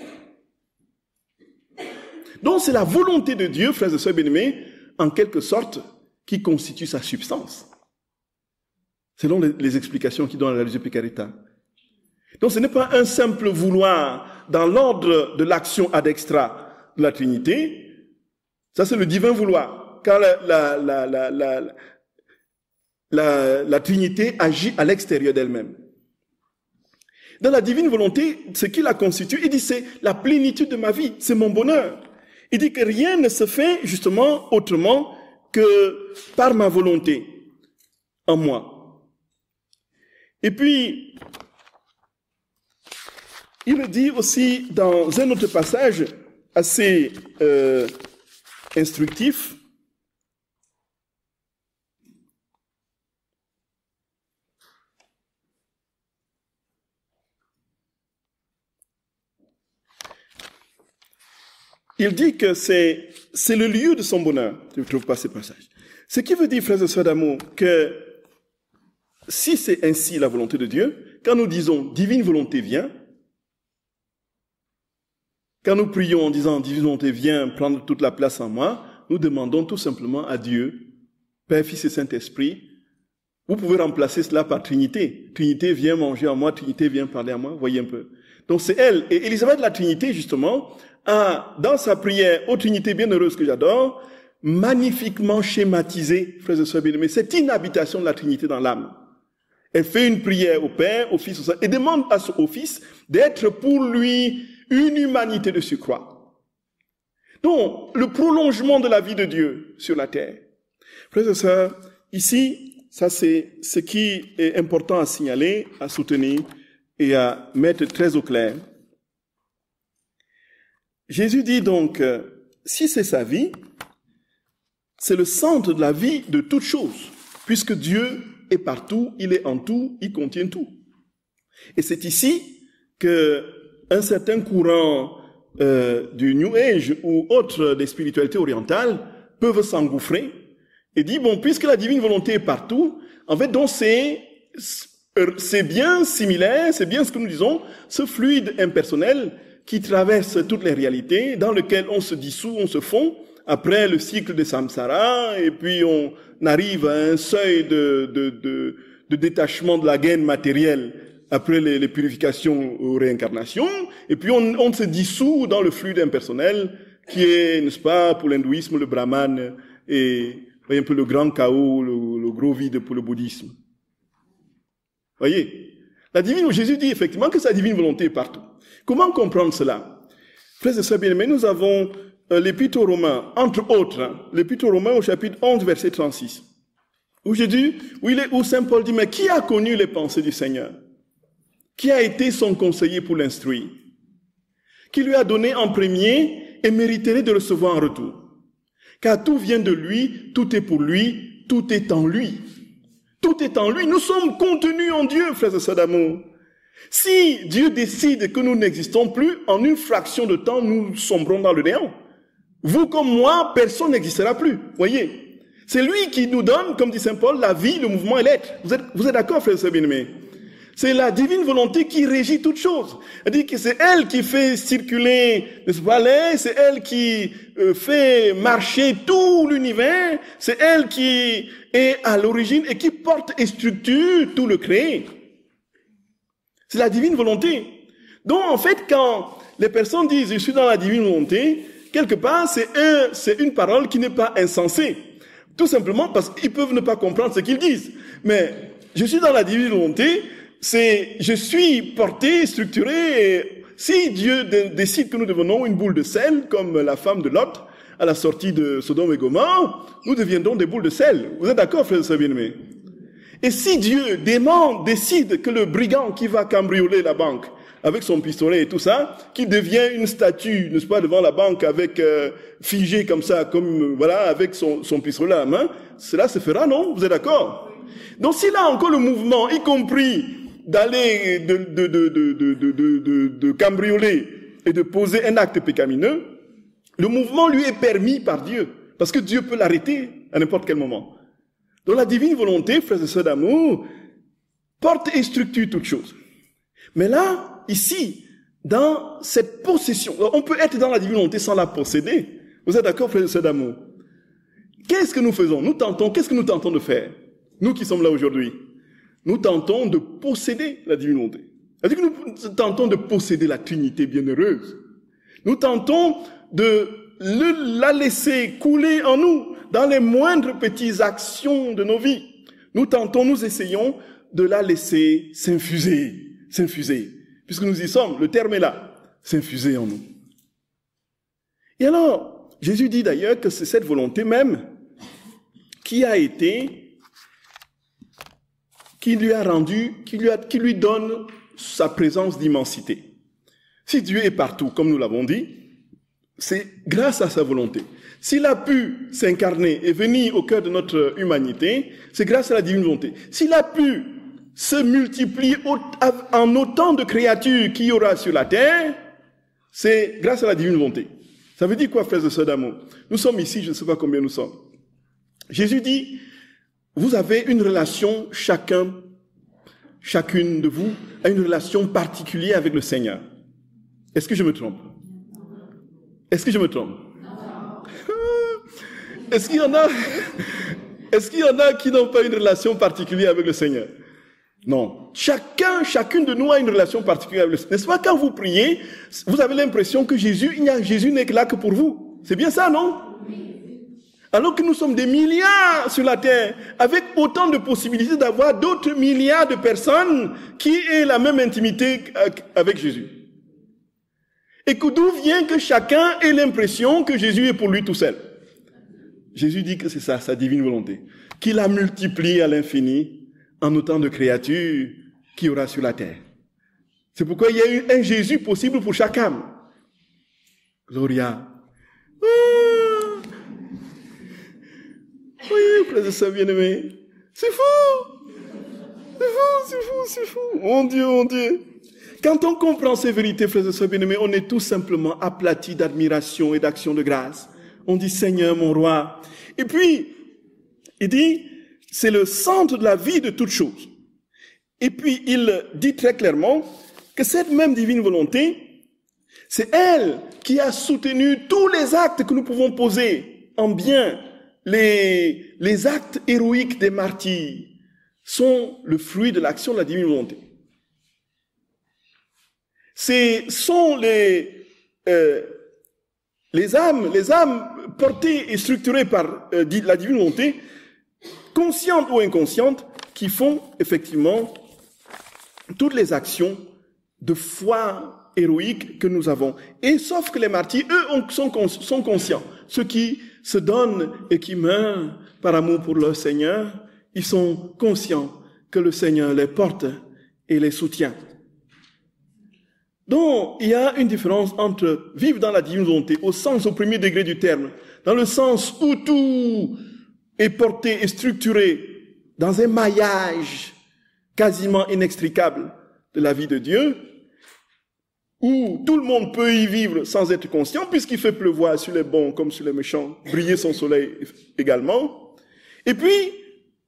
Donc c'est la volonté de Dieu, frères et sœurs bien-aimés, en quelque sorte, qui constitue sa substance. Selon les explications qu'il donne à la Luisa Picaretta. Donc ce n'est pas un simple vouloir dans l'ordre de l'action ad extra de la Trinité. Ça c'est le divin vouloir. Quand la Trinité agit à l'extérieur d'elle-même. Dans la divine volonté, ce qui la constitue, il dit c'est la plénitude de ma vie, c'est mon bonheur. Il dit que rien ne se fait justement autrement que par ma volonté en moi. Et puis, il le dit aussi dans un autre passage assez instructif. Il dit que c'est le lieu de son bonheur. Je ne trouve pas ce passage. Ce qui veut dire, frères et sœurs d'amour, que si c'est ainsi la volonté de Dieu, quand nous disons « divine volonté vient », quand nous prions en disant « divine volonté vient prendre toute la place en moi », nous demandons tout simplement à Dieu, Père, Fils et Saint-Esprit, vous pouvez remplacer cela par Trinité. Trinité vient manger en moi, Trinité vient parler à moi, voyez un peu. Donc c'est elle. Et Élisabeth de la Trinité, justement, a, dans sa prière, ô Trinité bienheureuse que j'adore, magnifiquement schématisé, frères et sœurs bien-aimés, cette inhabitation de la Trinité dans l'âme. Elle fait une prière au Père, au Fils, au Saint, et demande au Fils d'être pour lui une humanité de surcroît. Donc, le prolongement de la vie de Dieu sur la terre. Frères et sœurs, ici, ça c'est ce qui est important à signaler, à soutenir et à mettre très au clair. Jésus dit donc, si c'est sa vie, c'est le centre de la vie de toute chose, puisque Dieu est partout, il est en tout, il contient tout. Et c'est ici que un certain courant du New Age ou autre des spiritualités orientales peuvent s'engouffrer et dire, bon, puisque la divine volonté est partout, en fait, donc c'est bien similaire, c'est bien ce que nous disons, ce fluide impersonnel qui traverse toutes les réalités, dans lequel on se dissout, on se fond, après le cycle de samsara, et puis on arrive à un seuil de détachement de la gaine matérielle après les purifications aux réincarnations, et puis on se dissout dans le fluide impersonnel qui est, n'est-ce pas, pour l'hindouisme, le brahman, et voyez un peu le grand chaos, le gros vide pour le bouddhisme. Voyez, la divine, Jésus dit effectivement que sa divine volonté est partout. Comment comprendre cela? Frères et sœurs bien-aimés, nous avons l'Épître aux Romains, entre autres, l'Épître aux Romains au chapitre 11, verset 36, où Saint Paul dit, mais qui a connu les pensées du Seigneur? Qui a été son conseiller pour l'instruire? Qui lui a donné en premier et mériterait de recevoir en retour? Car tout vient de lui, tout est pour lui, tout est en lui. Tout est en lui. Nous sommes contenus en Dieu, frères et sœurs d'amour. Si Dieu décide que nous n'existons plus, en une fraction de temps, nous sombrons dans le néant. Vous comme moi, personne n'existera plus. Voyez, c'est lui qui nous donne, comme dit Saint Paul, la vie, le mouvement et l'être. Vous êtes d'accord, frères et sœurs bien-aimés? C'est la divine volonté qui régit toutes choses. C'est-à-dire que c'est elle qui fait circuler, n'est-ce pas, l'air, c'est elle qui fait marcher tout l'univers, c'est elle qui est à l'origine et qui porte et structure tout le créé. C'est la divine volonté. Donc, en fait, quand les personnes disent « je suis dans la divine volonté », quelque part, c'est une parole qui n'est pas insensée. Tout simplement parce qu'ils peuvent ne pas comprendre ce qu'ils disent. Mais « je suis dans la divine volonté », c'est « je suis porté, structuré », et si Dieu décide que nous devenons une boule de sel, comme la femme de Lot, à la sortie de Sodome et Gomorrhe, nous deviendrons des boules de sel. Vous êtes d'accord, frères et sœurs bien-aimés? Et si Dieu décide que le brigand qui va cambrioler la banque, avec son pistolet et tout ça, qui devient une statue, n'est-ce pas, devant la banque, avec figé comme ça, comme voilà, avec son pistolet à la main, cela se fera, non? Vous êtes d'accord? Donc s'il a encore le mouvement, y compris d'aller de cambrioler et de poser un acte pécamineux, le mouvement lui est permis par Dieu, parce que Dieu peut l'arrêter à n'importe quel moment. Donc la divine volonté, frères et sœurs d'amour, porte et structure toutes choses. Mais là, ici, dans cette possession, on peut être dans la divine volonté sans la posséder. Vous êtes d'accord, frères et sœurs d'amour? Qu'est-ce que nous faisons? Qu'est-ce que nous tentons de faire? Nous qui sommes là aujourd'hui. Nous tentons de posséder la divine volonté. C'est-à-dire que nous tentons de posséder la Trinité bienheureuse. Nous tentons de la laisser couler en nous, dans les moindres petites actions de nos vies. Nous essayons de la laisser s'infuser, puisque nous y sommes, le terme est là, s'infuser en nous. Et alors, Jésus dit d'ailleurs que c'est cette volonté même qui lui a rendu, qui lui donne sa présence d'immensité. Si Dieu est partout, comme nous l'avons dit, c'est grâce à sa volonté. S'il a pu s'incarner et venir au cœur de notre humanité, c'est grâce à la divine volonté. S'il a pu se multiplier en autant de créatures qu'il y aura sur la terre, c'est grâce à la divine volonté. Ça veut dire quoi, frères et sœurs d'amour? Nous sommes ici, je ne sais pas combien nous sommes. Jésus dit, vous avez une relation, chacune de vous a une relation particulière avec le Seigneur. Est-ce que je me trompe? Est-ce que je me trompe? Est-ce qu'il y en a qui n'ont pas une relation particulière avec le Seigneur? Non. Chacune de nous a une relation particulière avec le Seigneur. N'est-ce pas, quand vous priez, vous avez l'impression que Jésus n'est là que pour vous. C'est bien ça, non? Alors que nous sommes des milliards sur la terre, avec autant de possibilités d'avoir d'autres milliards de personnes qui aient la même intimité avec Jésus. Et que d'où vient que chacun ait l'impression que Jésus est pour lui tout seul. Jésus dit que c'est ça, sa divine volonté. Qu'il a multiplié à l'infini en autant de créatures qu'il y aura sur la terre. C'est pourquoi il y a eu un Jésus possible pour chaque âme. Gloria. Oui, frères et sœurs bien-aimés. C'est fou. C'est fou. Mon Dieu. Quand on comprend ces vérités, frères et sœurs bien-aimés, on est tout simplement aplati d'admiration et d'action de grâce. On dit, Seigneur, mon roi. Et puis, il dit, c'est le centre de la vie de toute chose. Et puis, il dit très clairement que cette même divine volonté, c'est elle qui a soutenu tous les actes que nous pouvons poser en bien. Les actes héroïques des martyrs sont le fruit de l'action de la divine volonté. Sont les âmes portées et structurées par la divine volonté, conscientes ou inconscientes, qui font effectivement toutes les actions de foi héroïque que nous avons. Et sauf que les martyrs, eux, sont conscients. Ceux qui se donnent et qui meurent par amour pour leur Seigneur, ils sont conscients que le Seigneur les porte et les soutient. Donc, il y a une différence entre vivre dans la divine volonté au premier degré du terme, dans le sens où tout est porté et structuré dans un maillage quasiment inextricable de la vie de Dieu, où tout le monde peut y vivre sans être conscient, puisqu'il fait pleuvoir sur les bons comme sur les méchants, briller son soleil également. Et puis,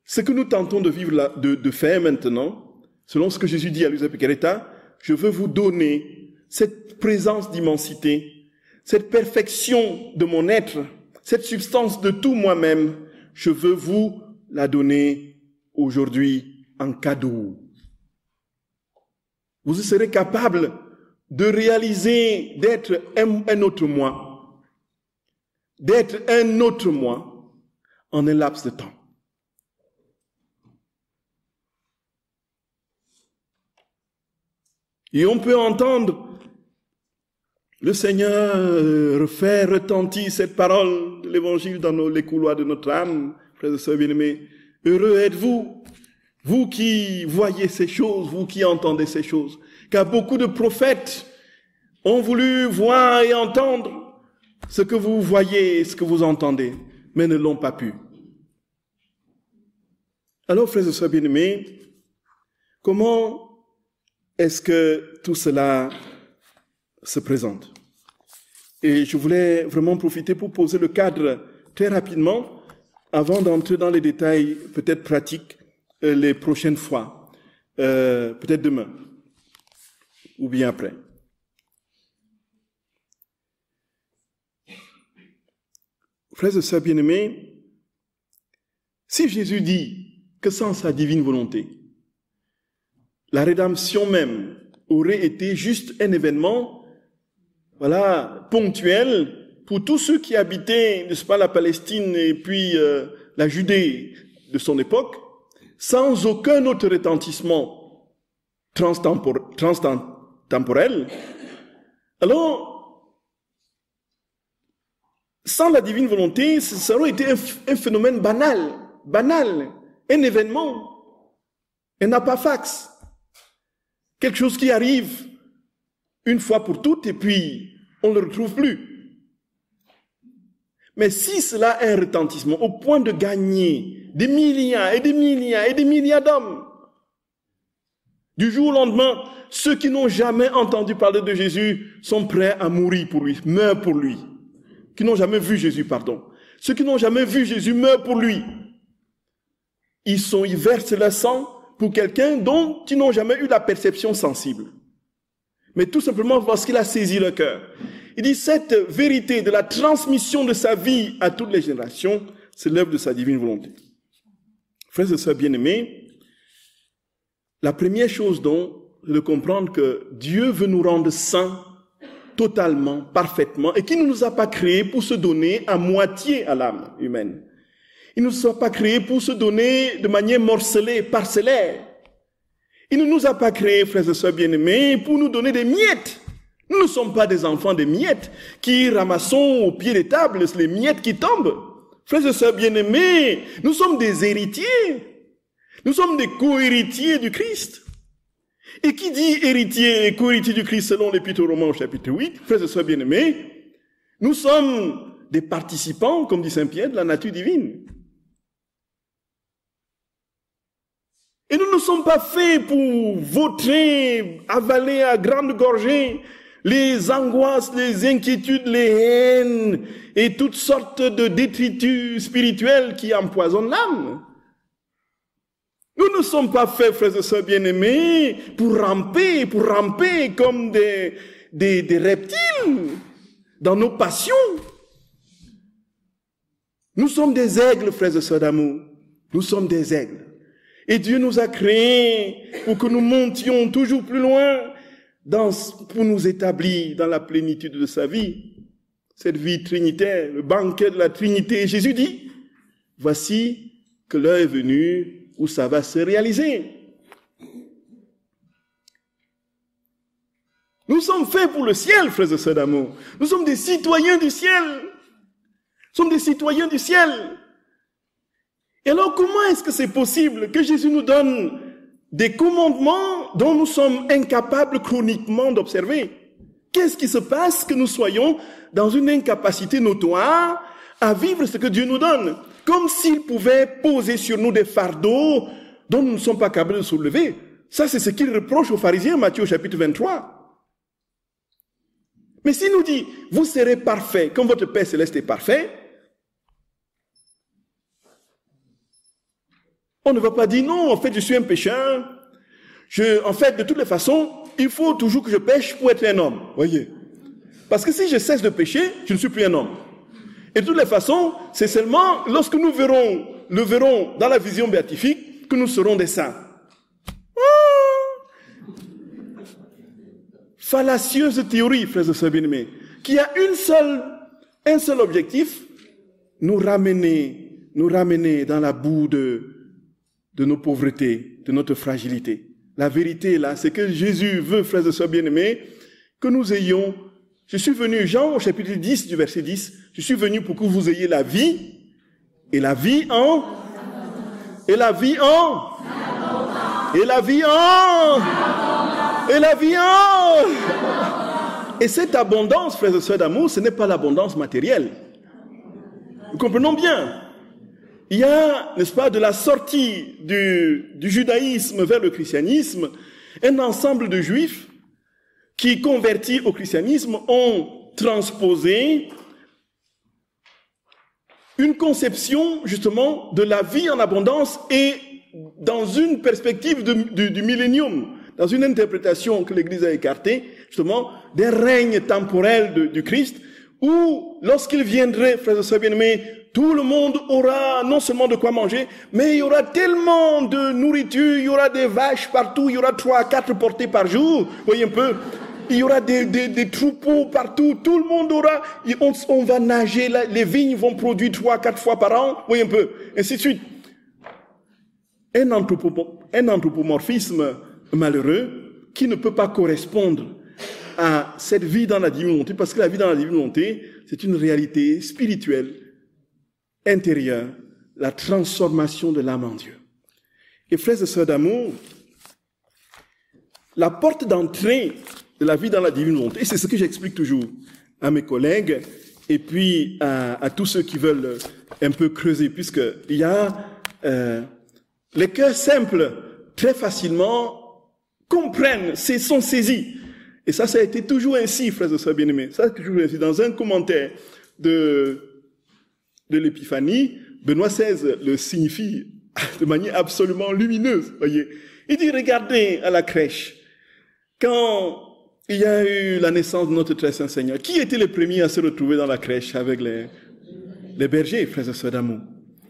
ce que nous tentons de vivre de faire maintenant, selon ce que Jésus dit à Giuseppe Caretta, je veux vous donner cette présence d'immensité, cette perfection de mon être, cette substance de tout moi-même, je veux vous la donner aujourd'hui en cadeau. Vous serez capable de réaliser, d'être un autre moi, en un laps de temps. Et on peut entendre le Seigneur refaire retentir cette parole de l'Évangile dans les couloirs de notre âme, frères et sœurs bien-aimés. Heureux êtes-vous, vous qui voyez ces choses, vous qui entendez ces choses, car beaucoup de prophètes ont voulu voir et entendre ce que vous voyez et ce que vous entendez, mais ne l'ont pas pu. Alors, frères et sœurs bien-aimés, comment est-ce que tout cela se présente? Et je voulais vraiment profiter pour poser le cadre très rapidement avant d'entrer dans les détails peut-être pratiques les prochaines fois, peut-être demain ou bien après. Frères et sœurs bien-aimés, si Jésus dit que sans sa divine volonté, la rédemption même aurait été juste un événement, ponctuel pour tous ceux qui habitaient, n'est-ce pas, la Palestine et puis la Judée de son époque, sans aucun autre retentissement transtemporel. Alors, sans la divine volonté, ça aurait été un phénomène banal, banal, un événement, un apafax, quelque chose qui arrive une fois pour toutes et puis on ne le retrouve plus. Mais si cela a un retentissement au point de gagner des milliards et des milliards et des milliards d'hommes, du jour au lendemain, ceux qui n'ont jamais entendu parler de Jésus sont prêts à mourir pour lui, meurent pour lui. Qui n'ont jamais vu Jésus, pardon. Ceux qui n'ont jamais vu Jésus meurent pour lui. Ils versent leur sang pour quelqu'un dont ils n'ont jamais eu la perception sensible. Mais tout simplement parce qu'il a saisi le cœur. Il dit, cette vérité de la transmission de sa vie à toutes les générations, c'est l'œuvre de sa divine volonté. Frères et sœurs bien-aimés, la première chose donc, c'est de comprendre que Dieu veut nous rendre saints totalement, parfaitement, et qu'il ne nous a pas créés pour se donner à moitié à l'âme humaine. Il ne nous a pas créés pour se donner de manière morcelée, parcellaire. Il ne nous a pas créés, frères et sœurs bien-aimés, pour nous donner des miettes. Nous ne sommes pas des enfants des miettes qui ramassons au pied des tables les miettes qui tombent. Frères et sœurs bien-aimés, nous sommes des héritiers. Nous sommes des co-héritiers du Christ. Et qui dit héritier et co-héritier du Christ selon l'Épître aux Romains au chapitre 8, frères et sœurs bien-aimés, nous sommes des participants, comme dit Saint Pierre, de la nature divine. Et nous ne sommes pas faits pour vautrer, avaler à grande gorgée les angoisses, les inquiétudes, les haines et toutes sortes de détritus spirituels qui empoisonnent l'âme. Nous ne sommes pas faits, frères et sœurs bien-aimés, pour ramper comme des reptiles dans nos passions. Nous sommes des aigles, frères et sœurs d'amour. Nous sommes des aigles. Et Dieu nous a créés pour que nous montions toujours plus loin pour nous établir dans la plénitude de sa vie. Cette vie trinitaire, le banquet de la Trinité. Et Jésus dit, voici que l'heure est venue où ça va se réaliser. Nous sommes faits pour le ciel, frères et sœurs d'amour. Nous sommes des citoyens du ciel. Nous sommes des citoyens du ciel. Et alors, comment est-ce que c'est possible que Jésus nous donne des commandements dont nous sommes incapables chroniquement d'observer? Qu'est-ce qui se passe que nous soyons dans une incapacité notoire à vivre ce que Dieu nous donne? Comme s'il pouvait poser sur nous des fardeaux dont nous ne sommes pas capables de soulever. Ça, c'est ce qu'il reproche aux pharisiens, Matthieu chapitre 23. Mais s'il nous dit, vous serez parfaits comme votre Père céleste est parfait, on ne va pas dire, non, en fait, je suis un pécheur. En fait, de toutes les façons, il faut toujours que je pêche pour être un homme. Voyez. Parce que si je cesse de pécher, je ne suis plus un homme. Et de toutes les façons, c'est seulement lorsque nous le verrons dans la vision béatifique que nous serons des saints. Fallacieuse théorie, frères et sœurs bien-aimés, qui a un seul objectif, nous ramener dans la boue de nos pauvretés, de notre fragilité. La vérité, là, c'est que Jésus veut, frères et sœurs bien-aimés, que nous ayons. Je suis venu, Jean, au chapitre 10, du verset 10, je suis venu pour que vous ayez la vie, et la vie en, et la vie en, et la vie en, et la vie en. Et cette abondance, frères et sœurs d'amour, ce n'est pas l'abondance matérielle. Nous comprenons bien. Il y a, n'est-ce pas, de la sortie du judaïsme vers le christianisme, un ensemble de juifs qui, convertis au christianisme, ont transposé une conception, justement, de la vie en abondance et dans une perspective du millénium, dans une interprétation que l'Église a écartée, justement, des règnes temporels du Christ, où, lorsqu'il viendrait, frères et sœurs bien-aimés, tout le monde aura non seulement de quoi manger, mais il y aura tellement de nourriture, il y aura des vaches partout, il y aura 3 à 4 portées par jour, voyez un peu. Il y aura des troupeaux partout, tout le monde aura, on va nager, là, les vignes vont produire 3 à 4 fois par an, voyez un peu, ainsi de suite. Un anthropomorphisme malheureux qui ne peut pas correspondre à cette vie dans la divine volonté, parce que la vie dans la divine volonté, c'est une réalité spirituelle, intérieure, la transformation de l'âme en Dieu. Et frères et sœurs d'amour, la porte d'entrée de la vie dans la divine volonté, et c'est ce que j'explique toujours à mes collègues et puis à tous ceux qui veulent un peu creuser, puisqu'il y a les cœurs simples, très facilement comprennent, sont saisis. Et ça a été toujours ainsi, frères et sœurs bien-aimés. Ça a toujours ainsi. Dans un commentaire de l'Épiphanie, Benoît XVI le signifie de manière absolument lumineuse, voyez. Il dit, regardez à la crèche, quand il y a eu la naissance de notre très saint Seigneur, qui était les premiers à se retrouver dans la crèche avec les bergers, frères et sœurs d'amour?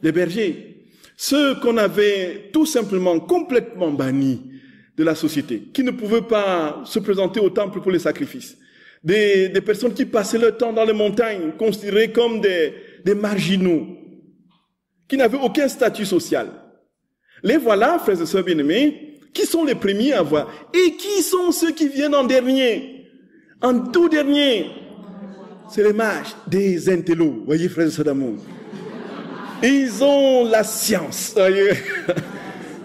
Les bergers. Ceux qu'on avait tout simplement complètement bannis de la société, qui ne pouvaient pas se présenter au temple pour les sacrifices. Des personnes qui passaient leur temps dans les montagnes, considérées comme des marginaux, qui n'avaient aucun statut social. Les voilà, frères et sœurs bien-aimés, qui sont les premiers à voir. Et qui sont ceux qui viennent en dernier? En tout dernier, c'est les mages, des intellos, voyez, frères et sœurs d'amour. Ils ont la science, voyez.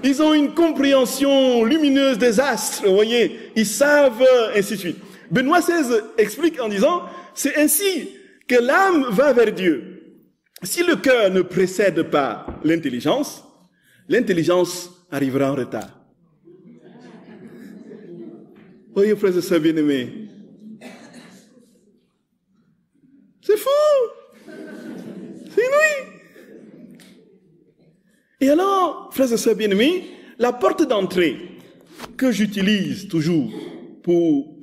Ils ont une compréhension lumineuse des astres, vous voyez. Ils savent, ainsi de suite. Benoît XVI explique en disant, c'est ainsi que l'âme va vers Dieu. Si le cœur ne précède pas l'intelligence, l'intelligence arrivera en retard. Voyez, frères et sœurs bien-aimés. C'est fou! C'est inouï! Et alors, frères et sœurs bien-aimés, la porte d'entrée que j'utilise toujours pour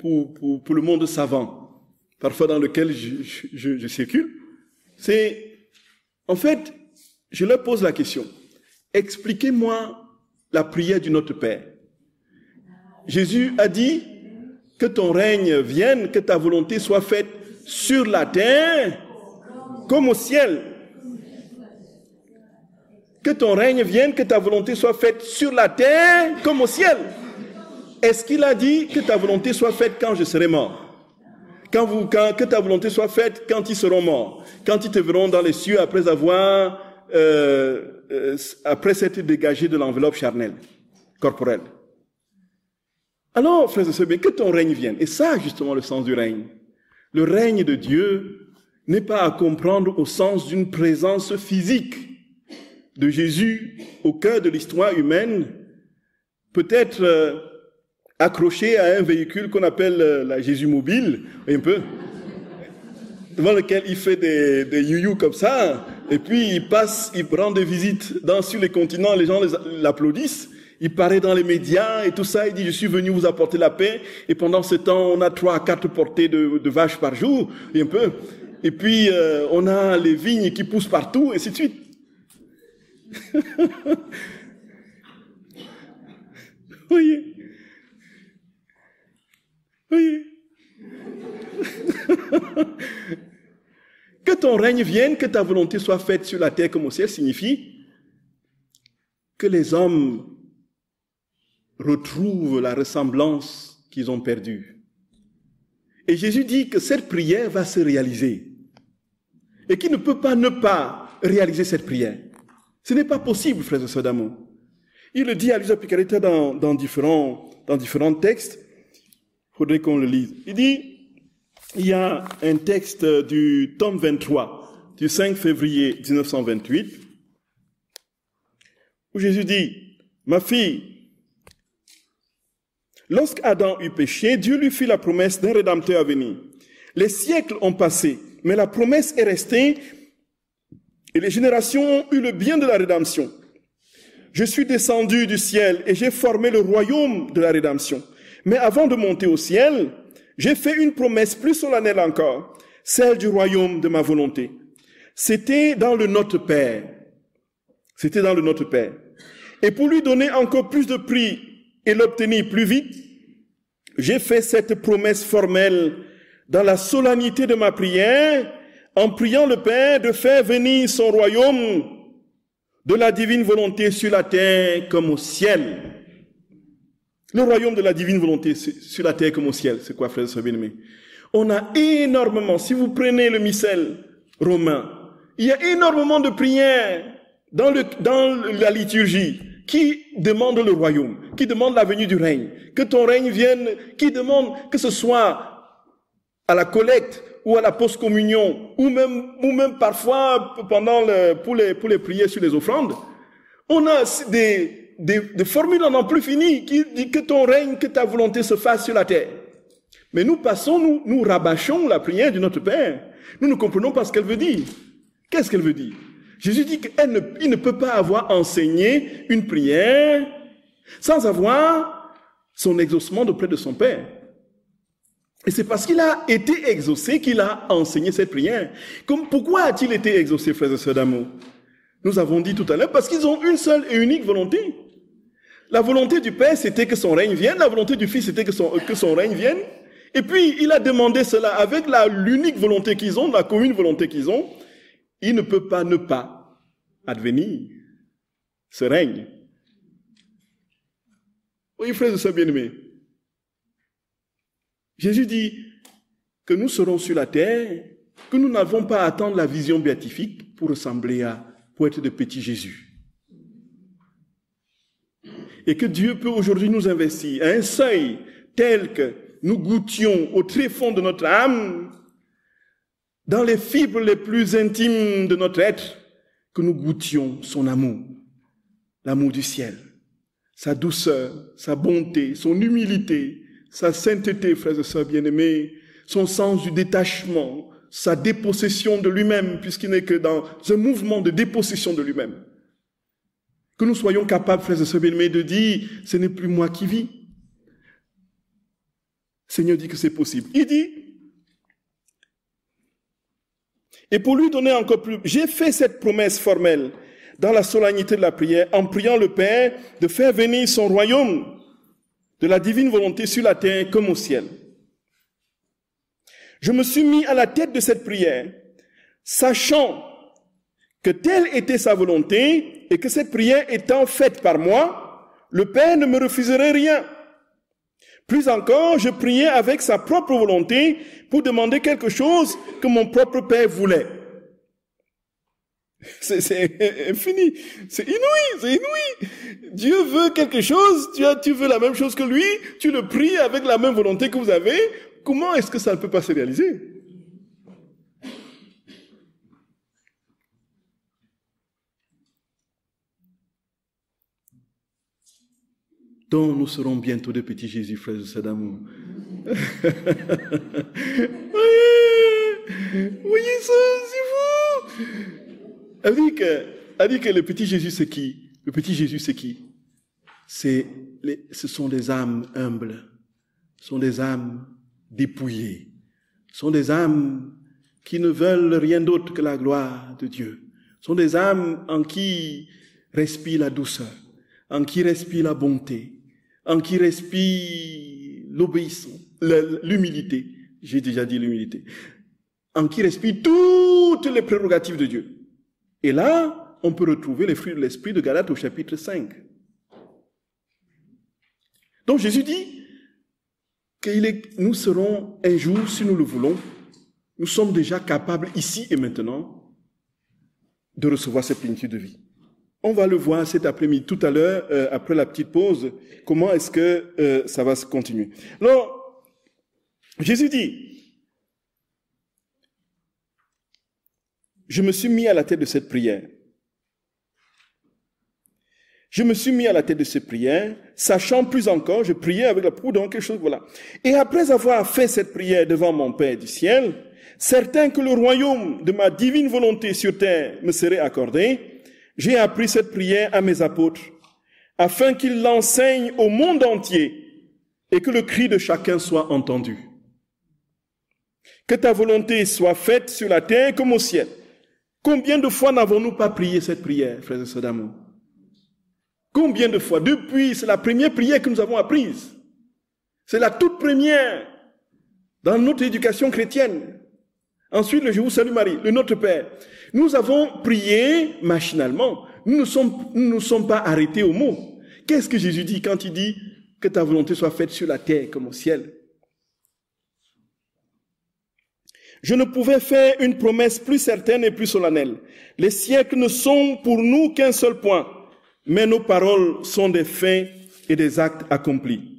le monde savant, parfois dans lequel je circule, c'est, en fait, je leur pose la question. Expliquez-moi la prière du Notre Père. Jésus a dit que ton règne vienne, que ta volonté soit faite sur la terre comme au ciel. Que ton règne vienne, que ta volonté soit faite sur la terre comme au ciel. Est-ce qu'il a dit que ta volonté soit faite quand je serai mort? Que ta volonté soit faite quand ils seront morts, quand ils te verront dans les cieux après après s'être dégagé de l'enveloppe charnelle, corporelle. Alors, frères et sœurs, bien, que ton règne vienne. Et ça, justement, le sens du règne. Le règne de Dieu n'est pas à comprendre au sens d'une présence physique de Jésus au cœur de l'histoire humaine, peut-être accroché à un véhicule qu'on appelle la Jésus mobile, un peu, devant lequel il fait des you-you comme ça, et puis il passe, il rend des visites sur les continents, les gens l'applaudissent, il paraît dans les médias et tout ça, il dit je suis venu vous apporter la paix, et pendant ce temps on a 3 à 4 portées de vaches par jour, un peu, et puis on a les vignes qui poussent partout, et ainsi de suite. Voyez. Oui. Que ton règne vienne, que ta volonté soit faite sur la terre comme au ciel, signifie que les hommes retrouvent la ressemblance qu'ils ont perdue. Et Jésus dit que cette prière va se réaliser. Et qu'il ne peut pas ne pas réaliser cette prière. Ce n'est pas possible, frères et sœurs d'amour. Il le dit à Luisa Picaretta dans différents textes. Il faudrait qu'on le lise. Il dit, il y a un texte du tome 23, du 5 février 1928, où Jésus dit, ma fille, lorsqu'Adam eut péché, Dieu lui fit la promesse d'un rédempteur à venir. Les siècles ont passé, mais la promesse est restée et les générations ont eu le bien de la rédemption. Je suis descendu du ciel et j'ai formé le royaume de la rédemption. Mais avant de monter au ciel, j'ai fait une promesse plus solennelle encore, celle du royaume de ma volonté. C'était dans le Notre Père. C'était dans le Notre Père. Et pour lui donner encore plus de prix et l'obtenir plus vite, j'ai fait cette promesse formelle dans la solennité de ma prière, en priant le Père de faire venir son royaume de la divine volonté sur la terre comme au ciel. Le royaume de la divine volonté sur la terre comme au ciel, c'est quoi, frères et sœurs bien-aimés? On a énormément, si vous prenez le missel romain, il y a énormément de prières dans la liturgie, qui demande le royaume, qui demande la venue du règne, que ton règne vienne, qui demande que ce soit à la collecte ou à la post-communion, ou même parfois pour les prières sur les offrandes, on a des formules en n'en plus finies qui disent que ton règne, que ta volonté se fasse sur la terre. Mais nous rabâchons la prière de notre Père. Nous ne comprenons pas ce qu'elle veut dire. Qu'est-ce qu'elle veut dire? Jésus dit qu'il ne peut pas avoir enseigné une prière sans avoir son exaucement auprès de son Père. Et c'est parce qu'il a été exaucé qu'il a enseigné cette prière. Pourquoi a-t-il été exaucé, frères et sœurs d'amour? Nous avons dit tout à l'heure, parce qu'ils ont une seule et unique volonté. La volonté du Père, c'était que son règne vienne. La volonté du Fils, c'était que son règne vienne. Et puis, il a demandé cela avec l'unique volonté qu'ils ont, la commune volonté qu'ils ont. Il ne peut pas ne pas advenir ce règne. Oui, frères et sœurs bien-aimés. Jésus dit que nous serons sur la terre, que nous n'avons pas à attendre la vision béatifique pour être de petits Jésus. Et que Dieu peut aujourd'hui nous investir à un seuil tel que nous goûtions au très fond de notre âme, dans les fibres les plus intimes de notre être, que nous goûtions son amour, l'amour du ciel, sa douceur, sa bonté, son humilité, sa sainteté, frères et sœurs bien-aimés, son sens du détachement, sa dépossession de lui-même, puisqu'il n'est que dans un mouvement de dépossession de lui-même. Que nous soyons capables, frères et sœurs bien-aimés, de dire, ce n'est plus moi qui vis. Le Seigneur dit que c'est possible. Il dit, et pour lui donner encore plus, j'ai fait cette promesse formelle dans la solennité de la prière, en priant le Père de faire venir son royaume de la divine volonté sur la terre comme au ciel. Je me suis mis à la tête de cette prière, sachant que telle était sa volonté et que cette prière étant faite par moi, le Père ne me refuserait rien. Plus encore, je priais avec sa propre volonté pour demander quelque chose que mon propre Père voulait. C'est infini, c'est inouï. Dieu veut quelque chose, tu veux la même chose que lui, tu le pries avec la même volonté que vous avez. Comment est-ce que ça ne peut pas se réaliser? Donc nous serons bientôt des petits Jésus, frères et sœurs d'amour. Voyez ça, c'est fou. Elle dit que le petit Jésus, c'est qui? Le petit Jésus, c'est qui? Ce sont des âmes humbles, ce sont des âmes dépouillées, ce sont des âmes qui ne veulent rien d'autre que la gloire de Dieu. Ce sont des âmes en qui respire la douceur, en qui respire la bonté, en qui respire l'obéissance, l'humilité. J'ai déjà dit l'humilité. En qui respire toutes les prérogatives de Dieu. Et là, on peut retrouver les fruits de l'esprit de Galates au chapitre 5. Donc Jésus dit que nous serons un jour, si nous le voulons, nous sommes déjà capables ici et maintenant de recevoir cette plénitude de vie. On va le voir cet après-midi, tout à l'heure, après la petite pause, comment est-ce que ça va se continuer. Alors, Jésus dit, je me suis mis à la tête de cette prière. Je me suis mis à la tête de cette prière, sachant plus encore, je priais avec la prudence, quelque chose, voilà. Et après avoir fait cette prière devant mon Père du ciel, certain que le royaume de ma divine volonté sur terre me serait accordé, j'ai appris cette prière à mes apôtres, afin qu'ils l'enseignent au monde entier et que le cri de chacun soit entendu. Que ta volonté soit faite sur la terre comme au ciel. Combien de fois n'avons-nous pas prié cette prière, frères et sœurs d'amour? Combien de fois? Depuis, c'est la première prière que nous avons apprise. C'est la toute première dans notre éducation chrétienne. Ensuite, le Je vous salue Marie, le Notre Père. Nous avons prié machinalement. Nous ne nous sommes pas arrêtés au mot. Qu'est-ce que Jésus dit quand il dit que ta volonté soit faite sur la terre comme au ciel? Je ne pouvais faire une promesse plus certaine et plus solennelle. Les siècles ne sont pour nous qu'un seul point, mais nos paroles sont des faits et des actes accomplis.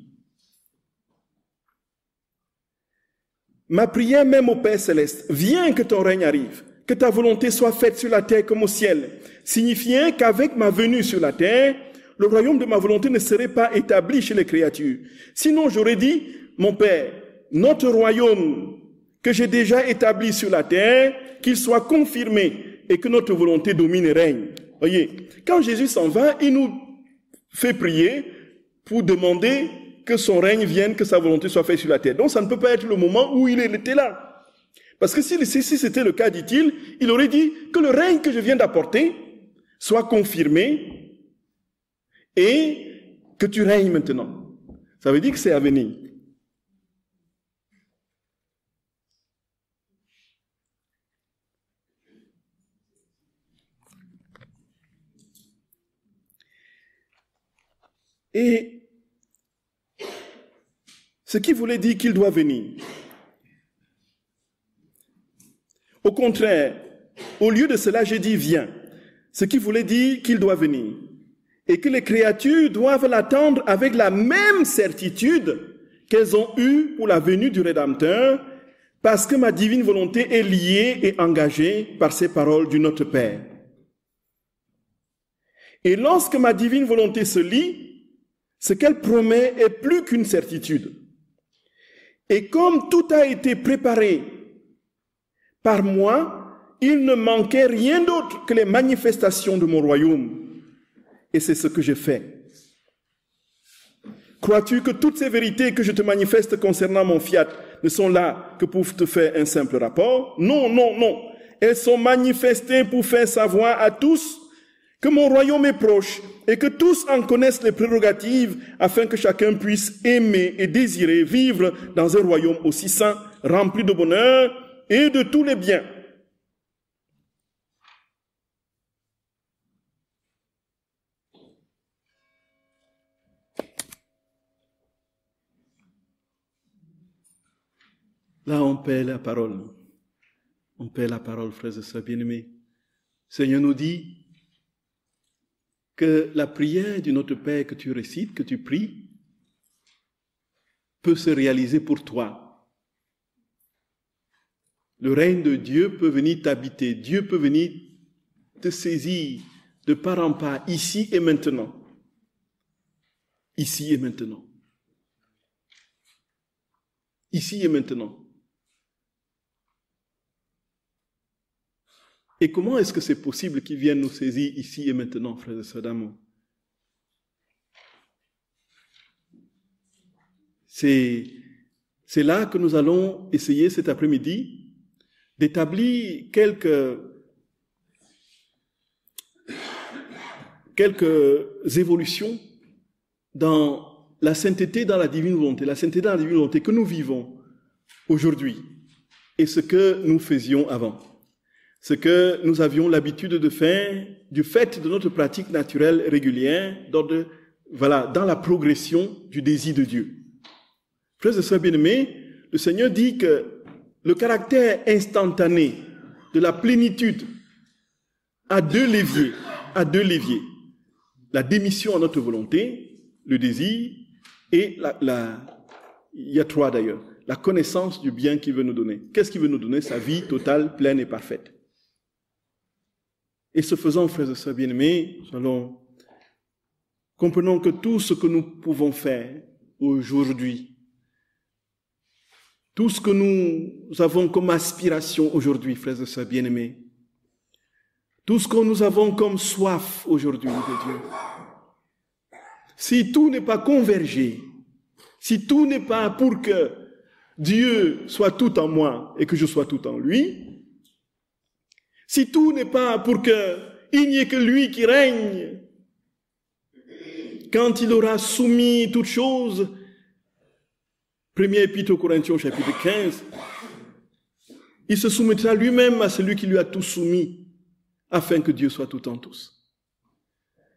Ma prière même au Père Céleste, viens que ton règne arrive, que ta volonté soit faite sur la terre comme au ciel, signifiant qu'avec ma venue sur la terre, le royaume de ma volonté ne serait pas établi chez les créatures. Sinon, j'aurais dit, mon Père, notre royaume que j'ai déjà établi sur la terre, qu'il soit confirmé et que notre volonté domine et règne. Voyez, quand Jésus s'en va, il nous fait prier pour demander que son règne vienne, que sa volonté soit faite sur la terre. Donc ça ne peut pas être le moment où il était là. Parce que si c'était le cas, dit-il, il aurait dit que le règne que je viens d'apporter soit confirmé et que tu règnes maintenant. Ça veut dire que c'est à venir. Et ce qui voulait dire qu'il doit venir. Au contraire, au lieu de cela, j'ai dit viens. Ce qui voulait dire qu'il doit venir. Et que les créatures doivent l'attendre avec la même certitude qu'elles ont eue pour la venue du Rédempteur, parce que ma divine volonté est liée et engagée par ces paroles du Notre Père. Et lorsque ma divine volonté se lie, ce qu'elle promet est plus qu'une certitude. Et comme tout a été préparé par moi, il ne manquait rien d'autre que les manifestations de mon royaume. Et c'est ce que j'ai fait. Crois-tu que toutes ces vérités que je te manifeste concernant mon fiat ne sont là que pour te faire un simple rapport? Non, non, non. Elles sont manifestées pour faire savoir à tous que mon royaume est proche et que tous en connaissent les prérogatives afin que chacun puisse aimer et désirer vivre dans un royaume aussi saint, rempli de bonheur et de tous les biens. Là, on paie la parole. On paie la parole, frères et sœurs bien-aimés. Le Seigneur nous dit que la prière de notre Père que tu récites, que tu pries, peut se réaliser pour toi. Le règne de Dieu peut venir t'habiter. Dieu peut venir te saisir de part en part, ici et maintenant. Ici et maintenant. Ici et maintenant. Et comment est-ce que c'est possible qu'il vienne nous saisir ici et maintenant, frères et sœurs d'amour? C'est là que nous allons essayer cet après-midi d'établir quelques évolutions dans la sainteté, dans la divine volonté. La sainteté dans la divine volonté que nous vivons aujourd'hui et ce que nous faisions avant. Ce que nous avions l'habitude de faire du fait de notre pratique naturelle régulière dans la progression du désir de Dieu. Frères et sœurs bien-aimés, le Seigneur dit que le caractère instantané de la plénitude a deux leviers. La démission à notre volonté, le désir, et il y a trois d'ailleurs, la connaissance du bien qu'il veut nous donner. Qu'est-ce qu'il veut nous donner? Sa vie totale, pleine et parfaite. Et ce faisant, frères et sœurs bien-aimés, comprenons que tout ce que nous pouvons faire aujourd'hui, tout ce que nous avons comme aspiration aujourd'hui, frères et sœurs bien-aimés, tout ce que nous avons comme soif aujourd'hui de Dieu, si tout n'est pas convergé, si tout n'est pas pour que Dieu soit tout en moi et que je sois tout en lui, si tout n'est pas pour qu'il n'y ait que lui qui règne, quand il aura soumis toutes choses, 1er Épître aux Corinthiens, chapitre 15, il se soumettra lui-même à celui qui lui a tout soumis, afin que Dieu soit tout en tous.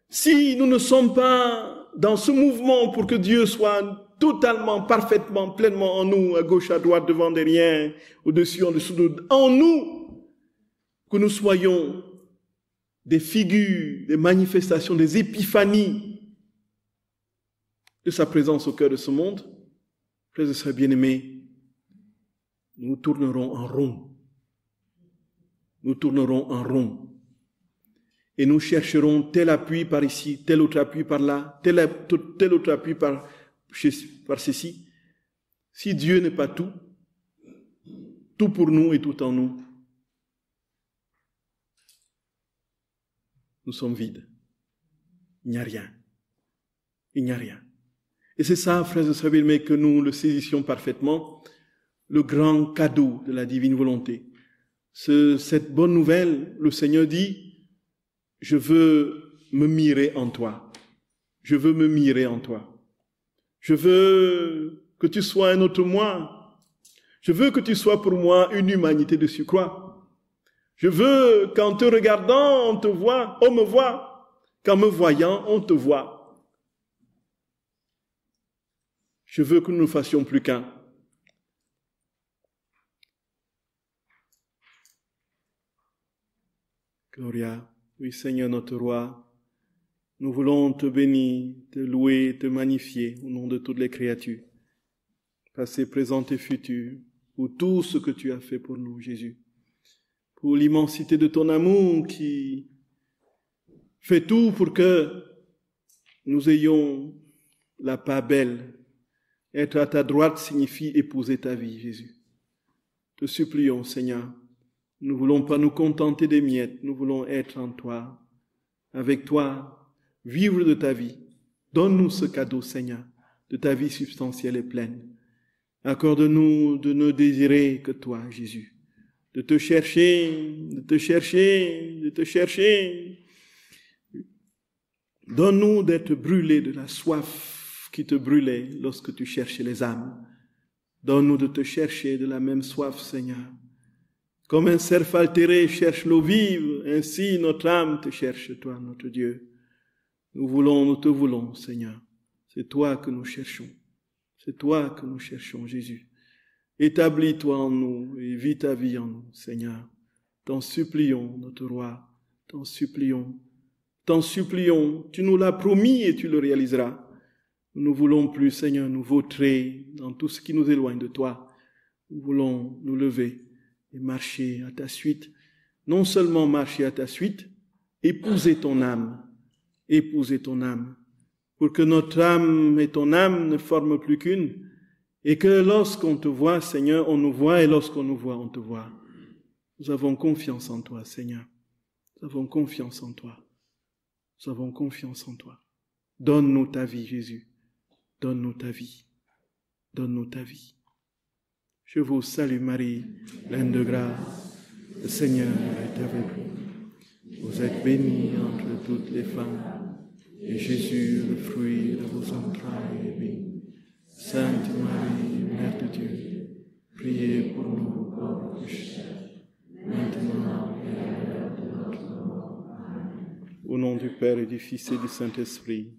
Si nous ne sommes pas dans ce mouvement pour que Dieu soit totalement, parfaitement, pleinement en nous, à gauche, à droite, devant, derrière, au-dessus, en dessous, en nous, que nous soyons des figures, des manifestations, des épiphanies de sa présence au cœur de ce monde. Frères et sœurs bien-aimés, nous tournerons en rond. Nous tournerons en rond. Et nous chercherons tel appui par ici, tel autre appui par là, tel autre appui par ceci. Si Dieu n'est pas tout, tout pour nous et tout en nous, nous sommes vides. Il n'y a rien. Il n'y a rien. Et c'est ça, frères et sœurs bien-aimés, que nous le saisissions parfaitement, le grand cadeau de la divine volonté. Cette bonne nouvelle, le Seigneur dit, je veux me mirer en toi. Je veux me mirer en toi. Je veux que tu sois un autre moi. Je veux que tu sois pour moi une humanité de surcroît. Je veux qu'en te regardant, on te voit, on me voit. Qu'en me voyant, on te voit. Je veux que nous ne fassions plus qu'un. Gloria. Oui, Seigneur notre Roi, nous voulons te bénir, te louer, te magnifier au nom de toutes les créatures, passé, présent et futur, pour tout ce que tu as fait pour nous, Jésus, pour l'immensité de ton amour qui fait tout pour que nous ayons la part belle. Être à ta droite signifie épouser ta vie, Jésus. Te supplions, Seigneur, nous ne voulons pas nous contenter des miettes, nous voulons être en toi, avec toi, vivre de ta vie. Donne-nous ce cadeau, Seigneur, de ta vie substantielle et pleine. Accorde-nous de ne désirer que toi, Jésus, de te chercher, de te chercher, de te chercher. Donne-nous d'être brûlés de la soif qui te brûlait lorsque tu cherchais les âmes. Donne-nous de te chercher de la même soif, Seigneur. Comme un cerf altéré cherche l'eau vive, ainsi notre âme te cherche, toi, notre Dieu. Nous te voulons, Seigneur. C'est toi que nous cherchons. C'est toi que nous cherchons, Jésus. Établis-toi en nous et vis ta vie en nous, Seigneur. T'en supplions, notre Roi. T'en supplions. T'en supplions. Tu nous l'as promis et tu le réaliseras. Nous ne voulons plus, Seigneur, nous vautrer dans tout ce qui nous éloigne de toi. Nous voulons nous lever et marcher à ta suite. Non seulement marcher à ta suite, épouser ton âme, pour que notre âme et ton âme ne forment plus qu'une, et que lorsqu'on te voit, Seigneur, on nous voit, et lorsqu'on nous voit, on te voit. Nous avons confiance en toi, Seigneur. Nous avons confiance en toi. Nous avons confiance en toi. Donne-nous ta vie, Jésus. Donne-nous ta vie. Donne-nous ta vie. Je vous salue Marie, pleine de grâce. Le Seigneur est avec vous. Vous êtes bénie entre toutes les femmes, et Jésus, le fruit de vos entrailles, est béni. Sainte Marie, Mère de Dieu, priez pour nous pauvres pécheurs, maintenant et à l'heure de notre mort. Amen. Au nom du Père et du Fils et du Saint-Esprit.